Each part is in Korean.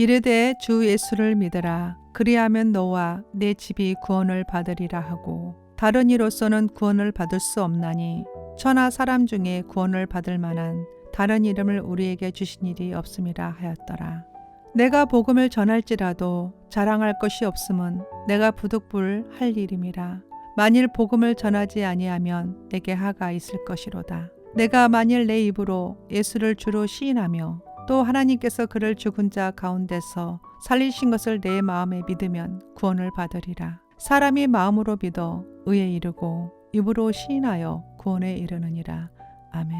이르되 주 예수를 믿으라. 그리하면 너와 내 집이 구원을 받으리라 하고 다른 이로서는 구원을 받을 수 없나니 천하 사람 중에 구원을 받을 만한 다른 이름을 우리에게 주신 일이 없음이라 하였더라. 내가 복음을 전할지라도 자랑할 것이 없음은 내가 부득불 할 일임이라. 만일 복음을 전하지 아니하면 내게 하가 있을 것이로다. 내가 만일 내 입으로 예수를 주로 시인하며 또 하나님께서 그를 죽은 자 가운데서 살리신 것을 내 마음에 믿으면 구원을 받으리라. 사람이 마음으로 믿어 의에 이르고 입으로 시인하여 구원에 이르느니라. 아멘.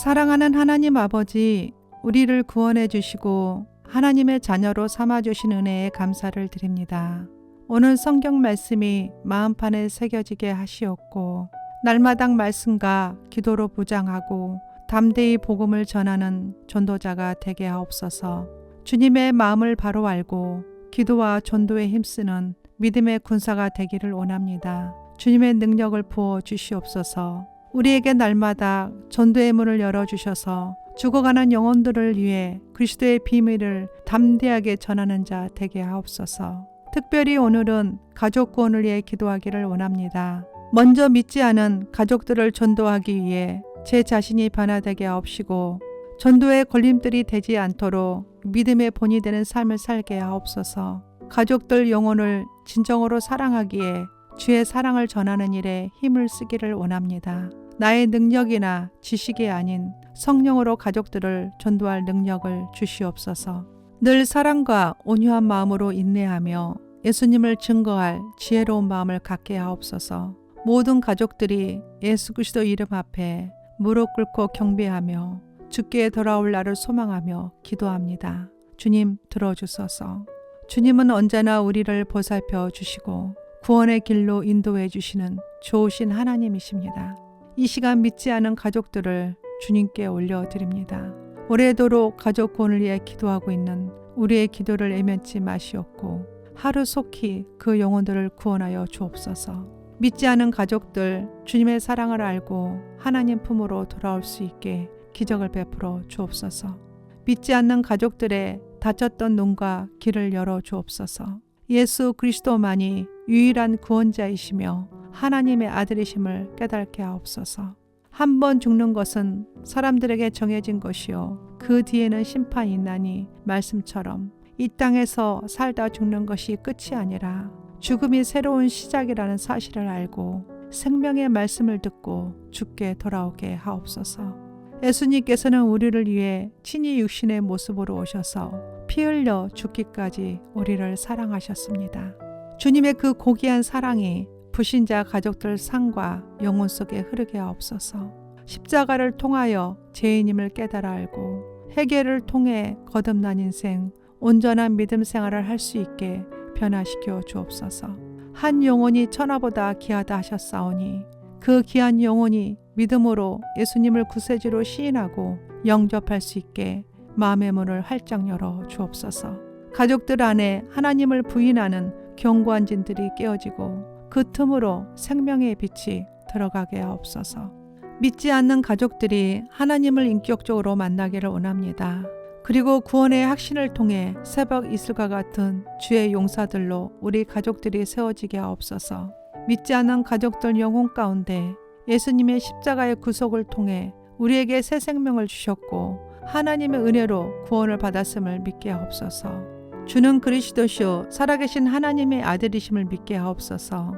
사랑하는 하나님 아버지, 우리를 구원해 주시고 하나님의 자녀로 삼아 주신 은혜에 감사를 드립니다. 오늘 성경 말씀이 마음판에 새겨지게 하시옵고 날마당 말씀과 기도로 무장하고 담대히 복음을 전하는 전도자가 되게 하옵소서. 주님의 마음을 바로 알고 기도와 전도에 힘쓰는 믿음의 군사가 되기를 원합니다. 주님의 능력을 부어 주시옵소서. 우리에게 날마다 전도의 문을 열어주셔서 죽어가는 영혼들을 위해 그리스도의 비밀을 담대하게 전하는 자 되게 하옵소서. 특별히 오늘은 가족 구원을 위해 기도하기를 원합니다. 먼저 믿지 않은 가족들을 전도하기 위해 제 자신이 변화되게 하옵시고 전도의 걸림돌이 되지 않도록 믿음의 본이 되는 삶을 살게 하옵소서. 가족들 영혼을 진정으로 사랑하기에 주의 사랑을 전하는 일에 힘을 쓰기를 원합니다. 나의 능력이나 지식이 아닌 성령으로 가족들을 전도할 능력을 주시옵소서. 늘 사랑과 온유한 마음으로 인내하며 예수님을 증거할 지혜로운 마음을 갖게 하옵소서. 모든 가족들이 예수 그리스도 이름 앞에 무릎 꿇고 경배하며 주께 돌아올 날을 소망하며 기도합니다. 주님 들어주소서. 주님은 언제나 우리를 보살펴 주시고 구원의 길로 인도해 주시는 좋으신 하나님이십니다. 이 시간 믿지 않은 가족들을 주님께 올려드립니다. 오래도록 가족 구원을 위해 기도하고 있는 우리의 기도를 애면치 마시옵고 하루속히 그 영혼들을 구원하여 주옵소서. 믿지 않은 가족들 주님의 사랑을 알고 하나님 품으로 돌아올 수 있게 기적을 베풀어 주옵소서. 믿지 않는 가족들의 닫혔던 눈과 길을 열어 주옵소서. 예수 그리스도만이 유일한 구원자이시며 하나님의 아들이심을 깨닫게 하옵소서. 한 번 죽는 것은 사람들에게 정해진 것이요 그 뒤에는 심판이 있나니 말씀처럼 이 땅에서 살다 죽는 것이 끝이 아니라 죽음이 새로운 시작이라는 사실을 알고 생명의 말씀을 듣고 주께 돌아오게 하옵소서. 예수님께서는 우리를 위해 친히 육신의 모습으로 오셔서 피 흘려 죽기까지 우리를 사랑하셨습니다. 주님의 그 고귀한 사랑이 불신자 가족들 상과 영혼 속에 흐르게 하옵소서. 십자가를 통하여 죄인임을 깨달아 알고 회개를 통해 거듭난 인생, 온전한 믿음 생활을 할 수 있게 변화시켜 주옵소서. 한 영혼이 천하보다 귀하다 하셨사오니 그 귀한 영혼이 믿음으로 예수님을 구세주로 시인하고 영접할 수 있게 마음의 문을 활짝 열어 주옵소서. 가족들 안에 하나님을 부인하는 견고한 진들이 깨어지고 그 틈으로 생명의 빛이 들어가게 하옵소서. 믿지 않는 가족들이 하나님을 인격적으로 만나기를 원합니다. 그리고 구원의 확신을 통해 새벽 이슬과 같은 주의 용사들로 우리 가족들이 세워지게 하옵소서. 믿지 않는 가족들 영혼 가운데 예수님의 십자가의 구속을 통해 우리에게 새 생명을 주셨고 하나님의 은혜로 구원을 받았음을 믿게 하옵소서. 주는 그리스도시요 살아계신 하나님의 아들이심을 믿게 하옵소서.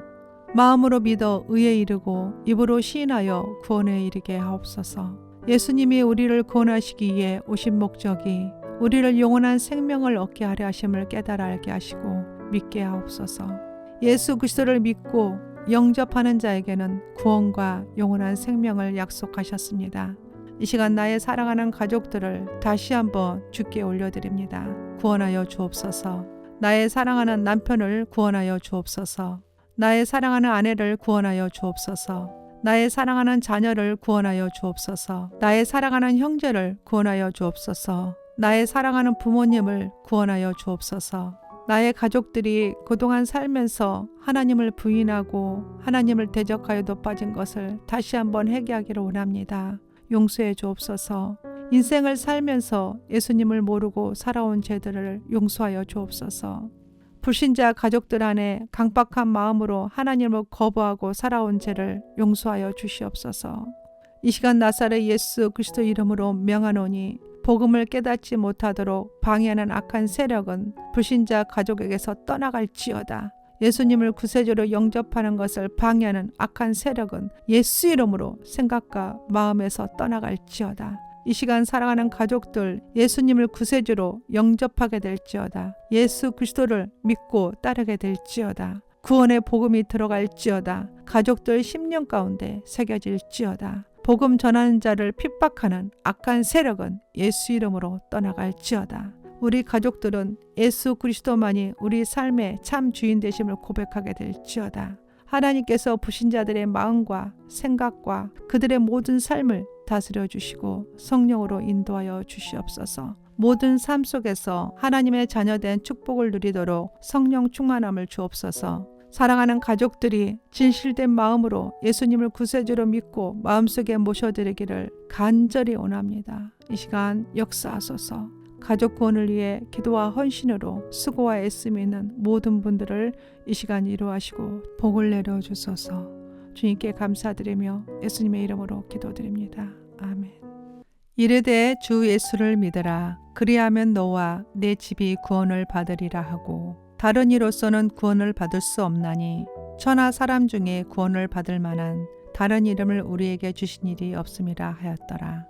마음으로 믿어 의에 이르고 입으로 시인하여 구원에 이르게 하옵소서. 예수님이 우리를 구원하시기 위해 오신 목적이 우리를 영원한 생명을 얻게 하려 하심을 깨달아 알게 하시고 믿게 하옵소서. 예수 그리스도를 믿고 영접하는 자에게는 구원과 영원한 생명을 약속하셨습니다. 이 시간 나의 사랑하는 가족들을 다시 한번 주께 올려드립니다. 구원하여 주옵소서. 나의 사랑하는 남편을 구원하여 주옵소서. 나의 사랑하는 아내를 구원하여 주옵소서. 나의 사랑하는 자녀를 구원하여 주옵소서. 나의 사랑하는 형제를 구원하여 주옵소서. 나의 사랑하는 부모님을 구원하여 주옵소서. 나의 가족들이 그동안 살면서 하나님을 부인하고 하나님을 대적하여도 빠진 것을 다시 한번 회개하기를 원합니다. 용서해 주옵소서. 인생을 살면서 예수님을 모르고 살아온 죄들을 용서하여 주옵소서. 불신자 가족들 안에 강박한 마음으로 하나님을 거부하고 살아온 죄를 용서하여 주시옵소서. 이 시간 나사렛 예수 그리스도 이름으로 명하노니 복음을 깨닫지 못하도록 방해하는 악한 세력은 불신자 가족에게서 떠나갈지어다. 예수님을 구세주로 영접하는 것을 방해하는 악한 세력은 예수 이름으로 생각과 마음에서 떠나갈지어다. 이 시간 사랑하는 가족들 예수님을 구세주로 영접하게 될지어다. 예수 그리스도를 믿고 따르게 될지어다. 구원의 복음이 들어갈지어다. 가족들 심령 가운데 새겨질지어다. 복음 전하는 자를 핍박하는 악한 세력은 예수 이름으로 떠나갈지어다. 우리 가족들은 예수 그리스도만이 우리 삶의 참 주인 되심을 고백하게 될지어다. 하나님께서 불신자들의 마음과 생각과 그들의 모든 삶을 다스려 주시고 성령으로 인도하여 주시옵소서. 모든 삶 속에서 하나님의 자녀된 축복을 누리도록 성령 충만함을 주옵소서. 사랑하는 가족들이 진실된 마음으로 예수님을 구세주로 믿고 마음속에 모셔드리기를 간절히 원합니다. 이 시간 역사하소서. 가족 구원을 위해 기도와 헌신으로 수고와 애씀이 있는 모든 분들을 이 시간 이루하시고 복을 내려주소서. 주님께 감사드리며 예수님의 이름으로 기도드립니다. 아멘. 이르되 주 예수를 믿으라. 그리하면 너와 내 집이 구원을 받으리라 하고 다른 이로서는 구원을 받을 수 없나니 천하 사람 중에 구원을 받을 만한 다른 이름을 우리에게 주신 일이 없음이라 하였더라.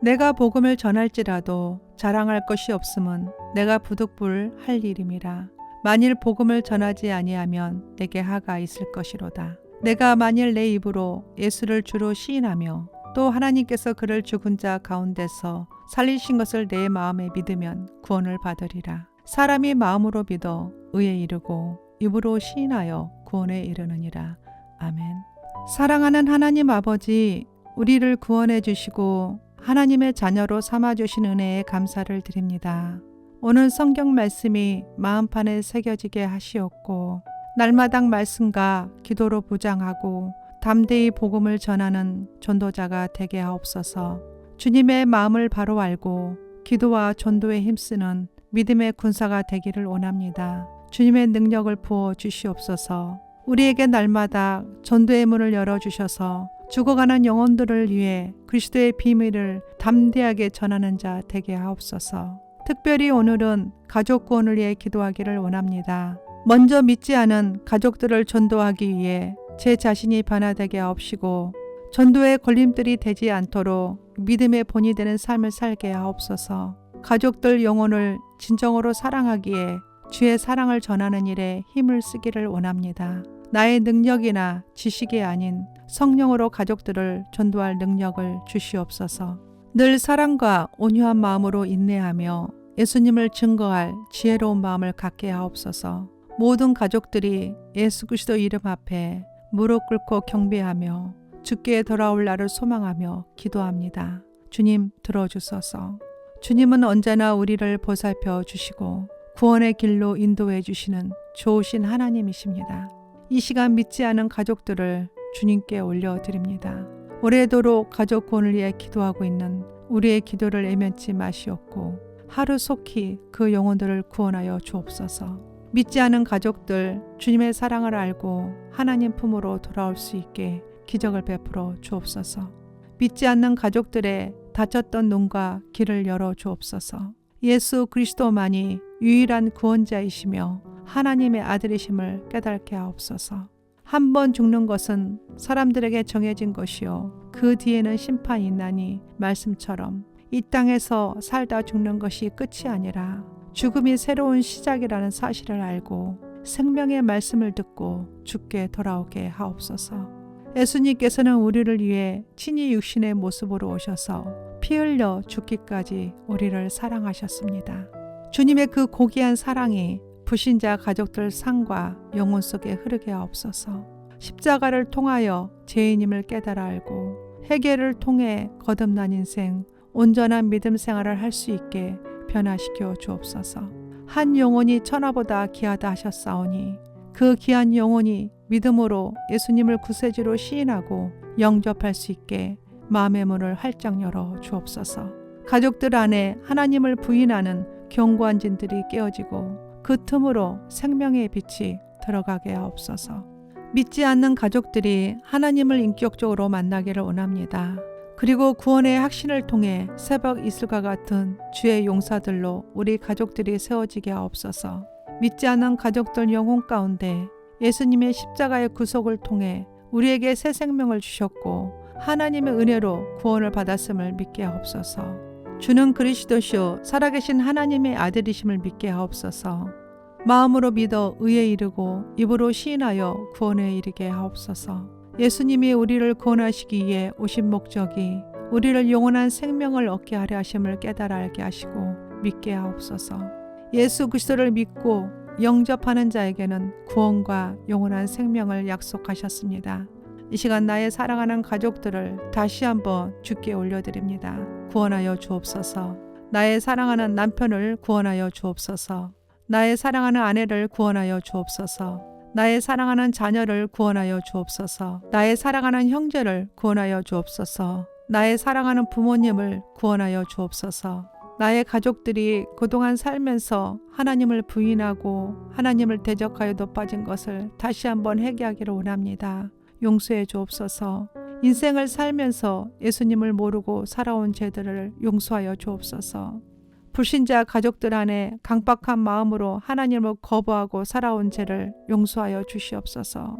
내가 복음을 전할지라도 자랑할 것이 없음은 내가 부득불 할 일임이라. 만일 복음을 전하지 아니하면 내게 하가 있을 것이로다. 내가 만일 내 입으로 예수를 주로 시인하며 또 하나님께서 그를 죽은 자 가운데서 살리신 것을 내 마음에 믿으면 구원을 받으리라. 사람이 마음으로 믿어 의에 이르고 입으로 시인하여 구원에 이르느니라. 아멘. 사랑하는 하나님 아버지, 우리를 구원해 주시고 하나님의 자녀로 삼아주신 은혜에 감사를 드립니다. 오늘 성경 말씀이 마음판에 새겨지게 하시옵고 날마당 말씀과 기도로 부장하고 담대히 복음을 전하는 전도자가 되게 하옵소서. 주님의 마음을 바로 알고 기도와 전도에 힘쓰는 믿음의 군사가 되기를 원합니다. 주님의 능력을 부어 주시옵소서. 우리에게 날마다 전도의 문을 열어주셔서 죽어가는 영혼들을 위해 그리스도의 비밀을 담대하게 전하는 자 되게 하옵소서. 특별히 오늘은 가족 구원을 위해 기도하기를 원합니다. 먼저 믿지 않은 가족들을 전도하기 위해 제 자신이 변화되게 하옵시고 전도의 걸림돌이 되지 않도록 믿음의 본이 되는 삶을 살게 하옵소서. 가족들 영혼을 진정으로 사랑하기에 주의 사랑을 전하는 일에 힘을 쓰기를 원합니다. 나의 능력이나 지식이 아닌 성령으로 가족들을 전도할 능력을 주시옵소서. 늘 사랑과 온유한 마음으로 인내하며 예수님을 증거할 지혜로운 마음을 갖게 하옵소서. 모든 가족들이 예수 그리스도 이름 앞에 무릎 꿇고 경배하며 주께 돌아올 날을 소망하며 기도합니다. 주님 들어주소서. 주님은 언제나 우리를 보살펴 주시고 구원의 길로 인도해 주시는 좋으신 하나님이십니다. 이 시간 믿지 않은 가족들을 주님께 올려드립니다. 오래도록 가족 구원을 위해 기도하고 있는 우리의 기도를 애면치 마시옵고 하루속히 그 영혼들을 구원하여 주옵소서. 믿지 않은 가족들 주님의 사랑을 알고 하나님 품으로 돌아올 수 있게 기적을 베풀어 주옵소서. 믿지 않는 가족들의 닫혔던 눈과 길을 열어 주옵소서. 예수 그리스도만이 유일한 구원자이시며 하나님의 아들이심을 깨닫게 하옵소서. 한 번 죽는 것은 사람들에게 정해진 것이요 그 뒤에는 심판이 있나니 말씀처럼 이 땅에서 살다 죽는 것이 끝이 아니라 죽음이 새로운 시작이라는 사실을 알고 생명의 말씀을 듣고 주께 돌아오게 하옵소서. 예수님께서는 우리를 위해 친히 육신의 모습으로 오셔서 피 흘려 죽기까지 우리를 사랑하셨습니다. 주님의 그 고귀한 사랑이 불신자 가족들 상과 영혼 속에 흐르게 하옵소서. 십자가를 통하여 죄인임을 깨달아 알고 회개를 통해 거듭난 인생, 온전한 믿음 생활을 할 수 있게 변화시켜 주옵소서. 한 영혼이 천하보다 귀하다 하셨사오니 그 귀한 영혼이 믿음으로 예수님을 구세주로 시인하고 영접할 수 있게 마음의 문을 활짝 열어 주옵소서. 가족들 안에 하나님을 부인하는 견고한 진들이 깨어지고 그 틈으로 생명의 빛이 들어가게 하옵소서. 믿지 않는 가족들이 하나님을 인격적으로 만나기를 원합니다. 그리고 구원의 확신을 통해 새벽 이슬과 같은 주의 용사들로 우리 가족들이 세워지게 하옵소서. 믿지 않는 가족들 영혼 가운데 예수님의 십자가의 구속을 통해 우리에게 새 생명을 주셨고 하나님의 은혜로 구원을 받았음을 믿게 하옵소서. 주는 그리스도시요 살아계신 하나님의 아들이심을 믿게 하옵소서. 마음으로 믿어 의에 이르고 입으로 시인하여 구원에 이르게 하옵소서. 예수님이 우리를 구원하시기 위해 오신 목적이 우리를 영원한 생명을 얻게 하려 하심을 깨달아 알게 하시고 믿게 하옵소서. 예수 그리스도를 믿고 영접하는 자에게는 구원과 영원한 생명을 약속하셨습니다. 이 시간 나의 사랑하는 가족들을 다시 한번 주께 올려드립니다. 구원하여 주옵소서. 나의 사랑하는 남편을 구원하여 주옵소서. 나의 사랑하는 아내를 구원하여 주옵소서. 나의 사랑하는 자녀를 구원하여 주옵소서. 나의 사랑하는 형제를 구원하여 주옵소서. 나의 사랑하는 부모님을 구원하여 주옵소서. 나의 가족들이 그동안 살면서 하나님을 부인하고 하나님을 대적하여도 빠진 것을 다시 한번 회개하기를 원합니다. 용서해 주옵소서. 인생을 살면서 예수님을 모르고 살아온 죄들을 용서하여 주옵소서. 불신자 가족들 안에 강박한 마음으로 하나님을 거부하고 살아온 죄를 용서하여 주시옵소서.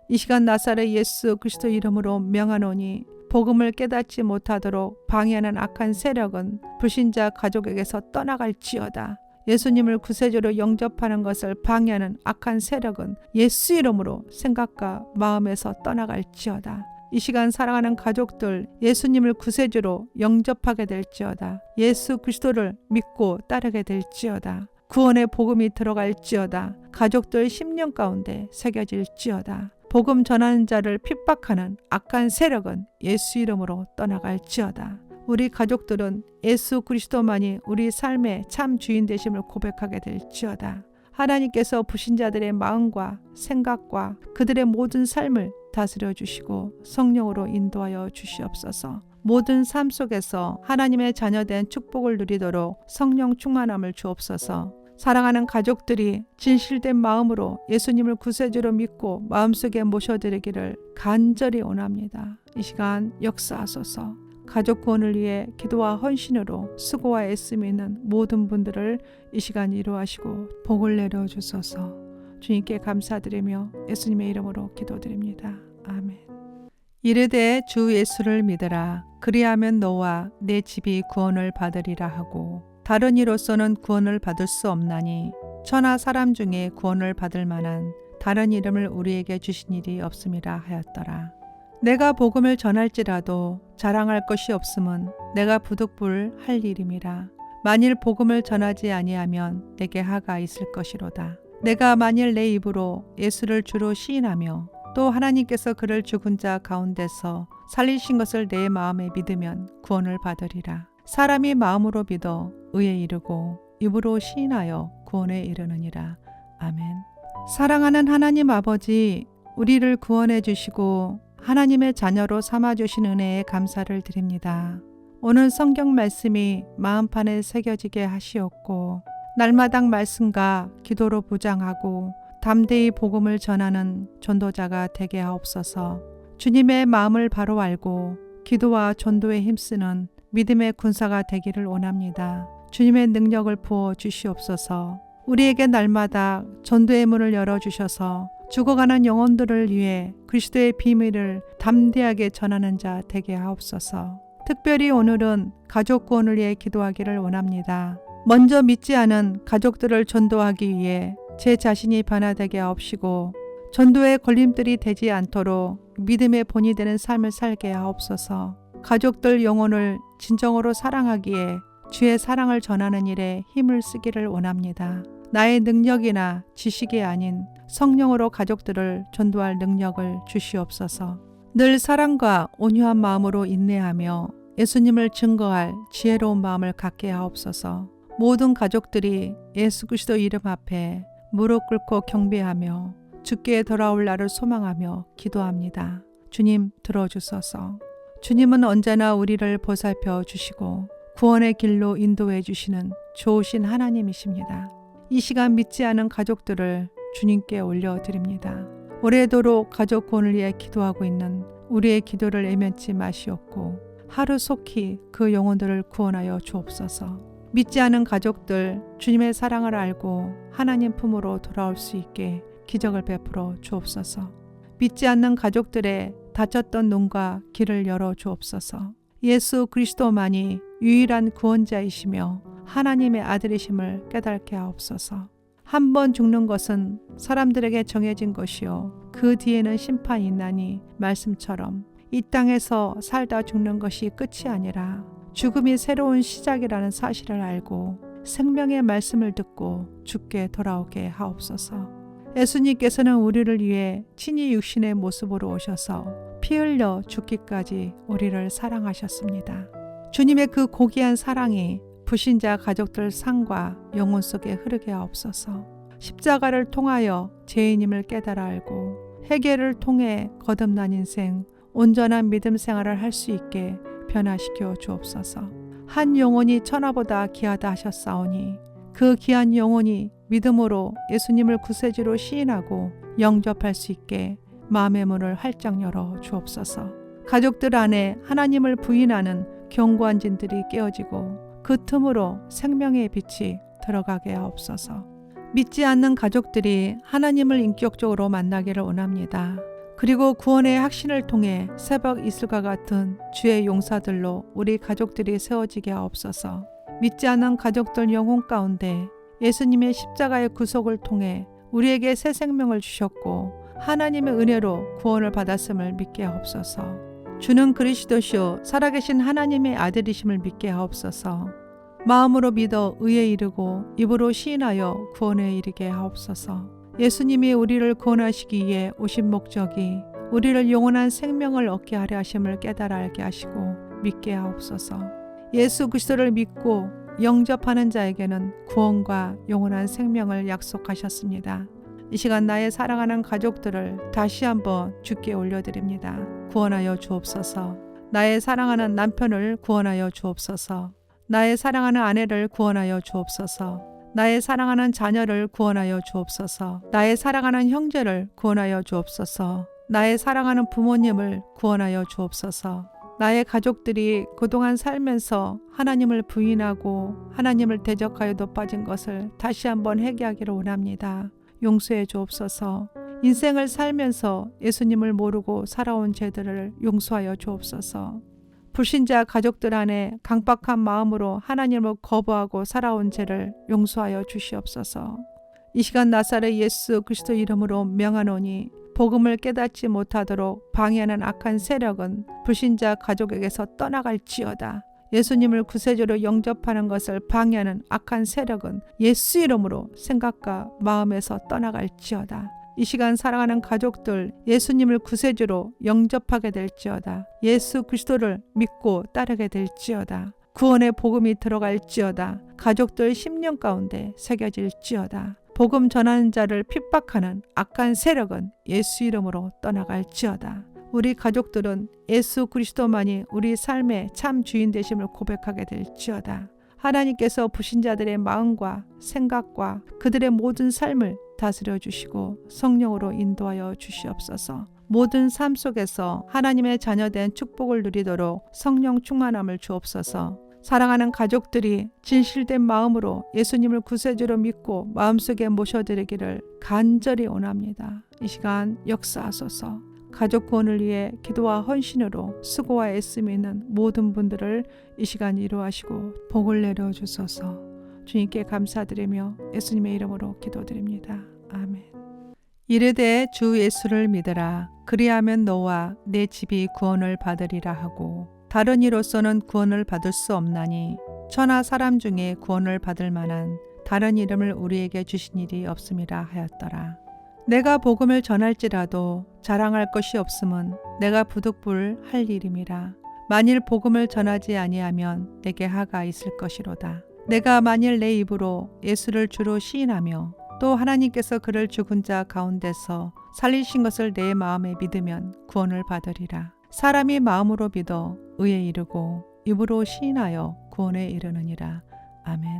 이 시간 나사렛 예수 그리스도 이름으로 명하노니 복음을 깨닫지 못하도록 방해하는 악한 세력은 불신자 가족에게서 떠나갈지어다. 예수님을 구세주로 영접하는 것을 방해하는 악한 세력은 예수 이름으로 생각과 마음에서 떠나갈지어다. 이 시간 사랑하는 가족들 예수님을 구세주로 영접하게 될지어다. 예수 그리스도를 믿고 따르게 될지어다. 구원의 복음이 들어갈지어다. 가족들 심령 가운데 새겨질지어다. 복음 전하는 자를 핍박하는 악한 세력은 예수 이름으로 떠나갈지어다. 우리 가족들은 예수 그리스도만이 우리 삶의 참 주인 되심을 고백하게 될지어다. 하나님께서 불신자들의 마음과 생각과 그들의 모든 삶을 다스려 주시고 성령으로 인도하여 주시옵소서. 모든 삶 속에서 하나님의 자녀된 축복을 누리도록 성령 충만함을 주옵소서. 사랑하는 가족들이 진실된 마음으로 예수님을 구세주로 믿고 마음속에 모셔드리기를 간절히 원합니다. 이 시간 역사하소서. 가족 구원을 위해 기도와 헌신으로 수고와 애씀이 있는 모든 분들을 이 시간 이루하시고 복을 내려주소서. 주님께 감사드리며 예수님의 이름으로 기도드립니다. 아멘. 이르되 주 예수를 믿으라. 그리하면 너와 내 집이 구원을 받으리라 하고 다른 이로서는 구원을 받을 수 없나니 천하 사람 중에 구원을 받을 만한 다른 이름을 우리에게 주신 일이 없음이라 하였더라. 내가 복음을 전할지라도 자랑할 것이 없음은 내가 부득불 할 일임이라. 만일 복음을 전하지 아니하면 내게 하가 있을 것이로다. 내가 만일 내 입으로 예수를 주로 시인하며 또 하나님께서 그를 죽은 자 가운데서 살리신 것을 내 마음에 믿으면 구원을 받으리라. 사람이 마음으로 믿어 의에 이르고 입으로 시인하여 구원에 이르느니라. 아멘. 사랑하는 하나님 아버지, 우리를 구원해 주시고 하나님의 자녀로 삼아주신 은혜에 감사를 드립니다. 오늘 성경 말씀이 마음판에 새겨지게 하시옵고 날마당 말씀과 기도로 부장하고 담대히 복음을 전하는 전도자가 되게 하옵소서. 주님의 마음을 바로 알고 기도와 전도에 힘쓰는 믿음의 군사가 되기를 원합니다. 주님의 능력을 부어 주시옵소서. 우리에게 날마다 전도의 문을 열어주셔서 죽어가는 영혼들을 위해 그리스도의 비밀을 담대하게 전하는 자 되게 하옵소서. 특별히 오늘은 가족 구원을 위해 기도하기를 원합니다. 먼저 믿지 않은 가족들을 전도하기 위해 제 자신이 변화되게 하옵시고 전도의 걸림돌이 되지 않도록 믿음의 본이 되는 삶을 살게 하옵소서. 가족들 영혼을 진정으로 사랑하기에 주의 사랑을 전하는 일에 힘을 쓰기를 원합니다. 나의 능력이나 지식이 아닌 성령으로 가족들을 전도할 능력을 주시옵소서. 늘 사랑과 온유한 마음으로 인내하며 예수님을 증거할 지혜로운 마음을 갖게 하옵소서. 모든 가족들이 예수 그리스도 이름 앞에 무릎 꿇고 경배하며 주께 돌아올 날을 소망하며 기도합니다. 주님 들어주소서. 주님은 언제나 우리를 보살펴 주시고 구원의 길로 인도해 주시는 좋으신 하나님이십니다. 이 시간 믿지 않은 가족들을 주님께 올려드립니다. 오래도록 가족 구원을 위해 기도하고 있는 우리의 기도를 애면치 마시옵고 하루속히 그 영혼들을 구원하여 주옵소서. 믿지 않은 가족들 주님의 사랑을 알고 하나님 품으로 돌아올 수 있게 기적을 베풀어 주옵소서. 믿지 않는 가족들의 닫혔던 눈과 길을 열어 주옵소서. 예수 그리스도만이 유일한 구원자이시며 하나님의 아들이심을 깨닫게 하옵소서. 한 번 죽는 것은 사람들에게 정해진 것이요 그 뒤에는 심판이 있나니 말씀처럼 이 땅에서 살다 죽는 것이 끝이 아니라 죽음이 새로운 시작이라는 사실을 알고 생명의 말씀을 듣고 주께 돌아오게 하옵소서. 예수님께서는 우리를 위해 친히 육신의 모습으로 오셔서 피 흘려 죽기까지 우리를 사랑하셨습니다. 주님의 그 고귀한 사랑이 불신자 가족들 삶과 영혼 속에 흐르게 하옵소서. 십자가를 통하여 죄인임을 깨달아 알고 회개를 통해 거듭난 인생, 온전한 믿음 생활을 할 수 있게 변화시켜 주옵소서. 한 영혼이 천하보다 귀하다 하셨사오니 그 귀한 영혼이 믿음으로 예수님을 구세주로 시인하고 영접할 수 있게 마음의 문을 활짝 열어 주옵소서. 가족들 안에 하나님을 부인하는 견고한 진들이 깨어지고 그 틈으로 생명의 빛이 들어가게 하옵소서. 믿지 않는 가족들이 하나님을 인격적으로 만나기를 원합니다. 그리고 구원의 확신을 통해 새벽 이슬과 같은 주의 용사들로 우리 가족들이 세워지게 하옵소서. 믿지 않는 가족들 영혼 가운데 예수님의 십자가의 구속을 통해 우리에게 새 생명을 주셨고 하나님의 은혜로 구원을 받았음을 믿게 하옵소서. 주는 그리스도시요 살아계신 하나님의 아들이심을 믿게 하옵소서. 마음으로 믿어 의에 이르고 입으로 시인하여 구원에 이르게 하옵소서. 예수님이 우리를 구원하시기 위해 오신 목적이 우리를 영원한 생명을 얻게 하려 하심을 깨달아 알게 하시고 믿게 하옵소서. 예수 그리스도를 믿고 영접하는 자에게는 구원과 영원한 생명을 약속하셨습니다. 이 시간 나의 사랑하는 가족들을 다시 한번 주께 올려드립니다. 구원하여 주옵소서. 나의 사랑하는 남편을 구원하여 주옵소서. 나의 사랑하는 아내를 구원하여 주옵소서. 나의 사랑하는 자녀를 구원하여 주옵소서. 나의 사랑하는 형제를 구원하여 주옵소서. 나의 사랑하는 부모님을 구원하여 주옵소서. 나의 가족들이 그동안 살면서 하나님을 부인하고 하나님을 대적하여도 빠진 것을 다시 한번 회개하기를 원합니다. 용서해 주옵소서. 인생을 살면서 예수님을 모르고 살아온 죄들을 용서하여 주옵소서. 불신자 가족들 안에 강박한 마음으로 하나님을 거부하고 살아온 죄를 용서하여 주시옵소서. 이 시간 나사렛 예수 그리스도 이름으로 명하노니 복음을 깨닫지 못하도록 방해하는 악한 세력은 불신자 가족에게서 떠나갈지어다. 예수님을 구세주로 영접하는 것을 방해하는 악한 세력은 예수 이름으로 생각과 마음에서 떠나갈지어다. 이 시간 사랑하는 가족들 예수님을 구세주로 영접하게 될지어다. 예수 그리스도를 믿고 따르게 될지어다. 구원의 복음이 들어갈지어다. 가족들 심령 가운데 새겨질지어다. 복음 전하는 자를 핍박하는 악한 세력은 예수 이름으로 떠나갈지어다. 우리 가족들은 예수 그리스도만이 우리 삶의 참 주인 되심을 고백하게 될지어다. 하나님께서 불신자들의 마음과 생각과 그들의 모든 삶을 다스려 주시고 성령으로 인도하여 주시옵소서. 모든 삶 속에서 하나님의 자녀된 축복을 누리도록 성령 충만함을 주옵소서. 사랑하는 가족들이 진실된 마음으로 예수님을 구세주로 믿고 마음속에 모셔드리기를 간절히 원합니다. 이 시간 역사하소서. 가족 구원을 위해 기도와 헌신으로 수고와 애씀이 있는 모든 분들을 이 시간 이루하시고 복을 내려주소서. 주님께 감사드리며 예수님의 이름으로 기도드립니다. 아멘. 이르되 주 예수를 믿으라. 그리하면 너와 내 집이 구원을 받으리라 하고 다른 이로서는 구원을 받을 수 없나니 천하 사람 중에 구원을 받을 만한 다른 이름을 우리에게 주신 일이 없음이라 하였더라. 내가 복음을 전할지라도 자랑할 것이 없음은 내가 부득불 할 일임이라. 만일 복음을 전하지 아니하면 내게 하가 있을 것이로다. 내가 만일 내 입으로 예수를 주로 시인하며 또 하나님께서 그를 죽은 자 가운데서 살리신 것을 내 마음에 믿으면 구원을 받으리라. 사람이 마음으로 믿어 의에 이르고 입으로 시인하여 구원에 이르느니라. 아멘.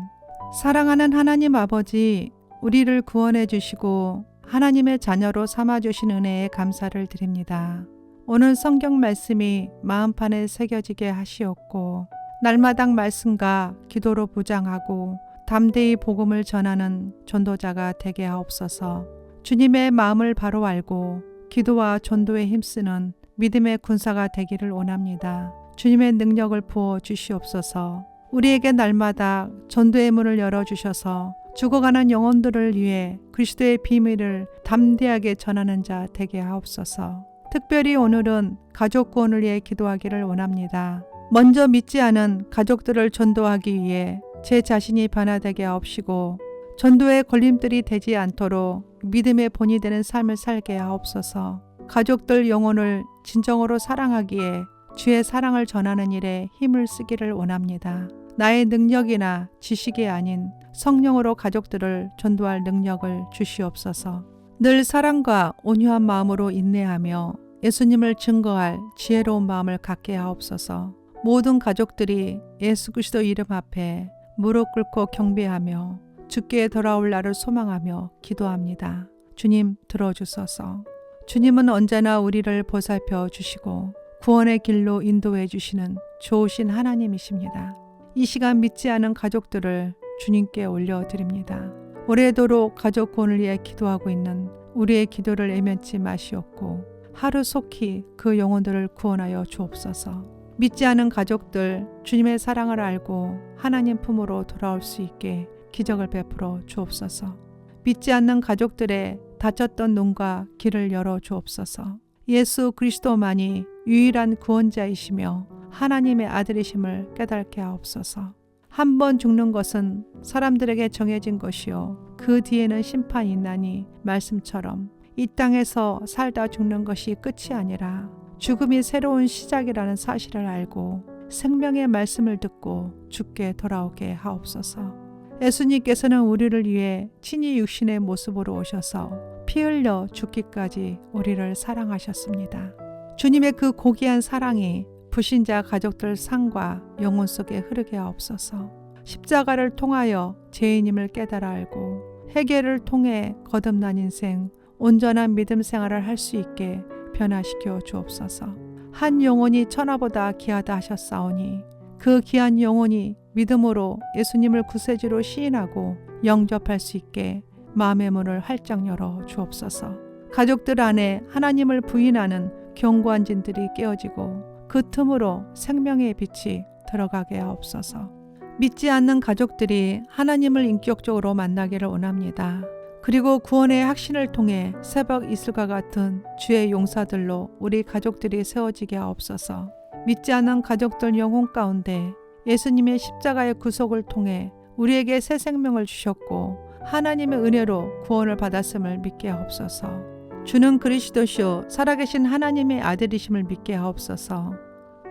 사랑하는 하나님 아버지, 우리를 구원해 주시고 하나님의 자녀로 삼아 주신 은혜에 감사를 드립니다. 오늘 성경 말씀이 마음판에 새겨지게 하시옵고 날마당 말씀과 기도로 부장하고 담대히 복음을 전하는 전도자가 되게 하옵소서. 주님의 마음을 바로 알고 기도와 전도에 힘쓰는 믿음의 군사가 되기를 원합니다. 주님의 능력을 부어 주시옵소서. 우리에게 날마다 전도의 문을 열어주셔서 죽어가는 영혼들을 위해 그리스도의 비밀을 담대하게 전하는 자 되게 하옵소서. 특별히 오늘은 가족 구원을 위해 기도하기를 원합니다. 먼저 믿지 않은 가족들을 전도하기 위해 제 자신이 변화되게 하옵시고 전도의 걸림돌이 되지 않도록 믿음의 본이 되는 삶을 살게 하옵소서. 가족들 영혼을 진정으로 사랑하기에 주의 사랑을 전하는 일에 힘을 쓰기를 원합니다. 나의 능력이나 지식이 아닌 성령으로 가족들을 전도할 능력을 주시옵소서. 늘 사랑과 온유한 마음으로 인내하며 예수님을 증거할 지혜로운 마음을 갖게 하옵소서. 모든 가족들이 예수 그리스도 이름 앞에 무릎 꿇고 경배하며 주께 돌아올 날을 소망하며 기도합니다. 주님 들어주소서. 주님은 언제나 우리를 보살펴 주시고 구원의 길로 인도해 주시는 좋으신 하나님이십니다. 이 시간 믿지 않은 가족들을 주님께 올려드립니다. 오래도록 가족 구원을 위해 기도하고 있는 우리의 기도를 애면치 마시옵고 하루속히 그 영혼들을 구원하여 주옵소서. 믿지 않은 가족들 주님의 사랑을 알고 하나님 품으로 돌아올 수 있게 기적을 베풀어 주옵소서. 믿지 않는 가족들의 닫혔던 눈과 길을 열어 주옵소서. 예수 그리스도만이 유일한 구원자이시며 하나님의 아들이심을 깨닫게 하옵소서. 한 번 죽는 것은 사람들에게 정해진 것이요 그 뒤에는 심판이 있나니 말씀처럼 이 땅에서 살다 죽는 것이 끝이 아니라 죽음이 새로운 시작이라는 사실을 알고 생명의 말씀을 듣고 주께 돌아오게 하옵소서. 예수님께서는 우리를 위해 친히 육신의 모습으로 오셔서 피 흘려 죽기까지 우리를 사랑하셨습니다. 주님의 그 고귀한 사랑이 불신자 가족들 상과 영혼 속에 흐르게 하옵소서. 십자가를 통하여 죄인임을 깨달아 알고 회개를 통해 거듭난 인생, 온전한 믿음 생활을 할 수 있게 변화시켜 주옵소서. 한 영혼이 천하보다 귀하다 하셨사오니 그 귀한 영혼이 믿음으로 예수님을 구세주로 시인하고 영접할 수 있게 마음의 문을 활짝 열어 주옵소서. 가족들 안에 하나님을 부인하는 견고한 진들이 깨어지고 그 틈으로 생명의 빛이 들어가게 하옵소서. 믿지 않는 가족들이 하나님을 인격적으로 만나기를 원합니다. 그리고 구원의 확신을 통해 새벽 이슬과 같은 주의 용사들로 우리 가족들이 세워지게 하옵소서. 믿지 않는 가족들 영혼 가운데 예수님의 십자가의 구속을 통해 우리에게 새 생명을 주셨고 하나님의 은혜로 구원을 받았음을 믿게 하옵소서. 주는 그리스도시요 살아계신 하나님의 아들이심을 믿게 하옵소서.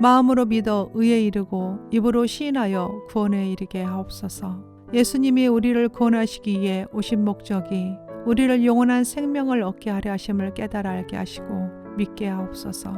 마음으로 믿어 의에 이르고 입으로 시인하여 구원에 이르게 하옵소서. 예수님이 우리를 구원하시기 위해 오신 목적이 우리를 영원한 생명을 얻게 하려 하심을 깨달아 알게 하시고 믿게 하옵소서.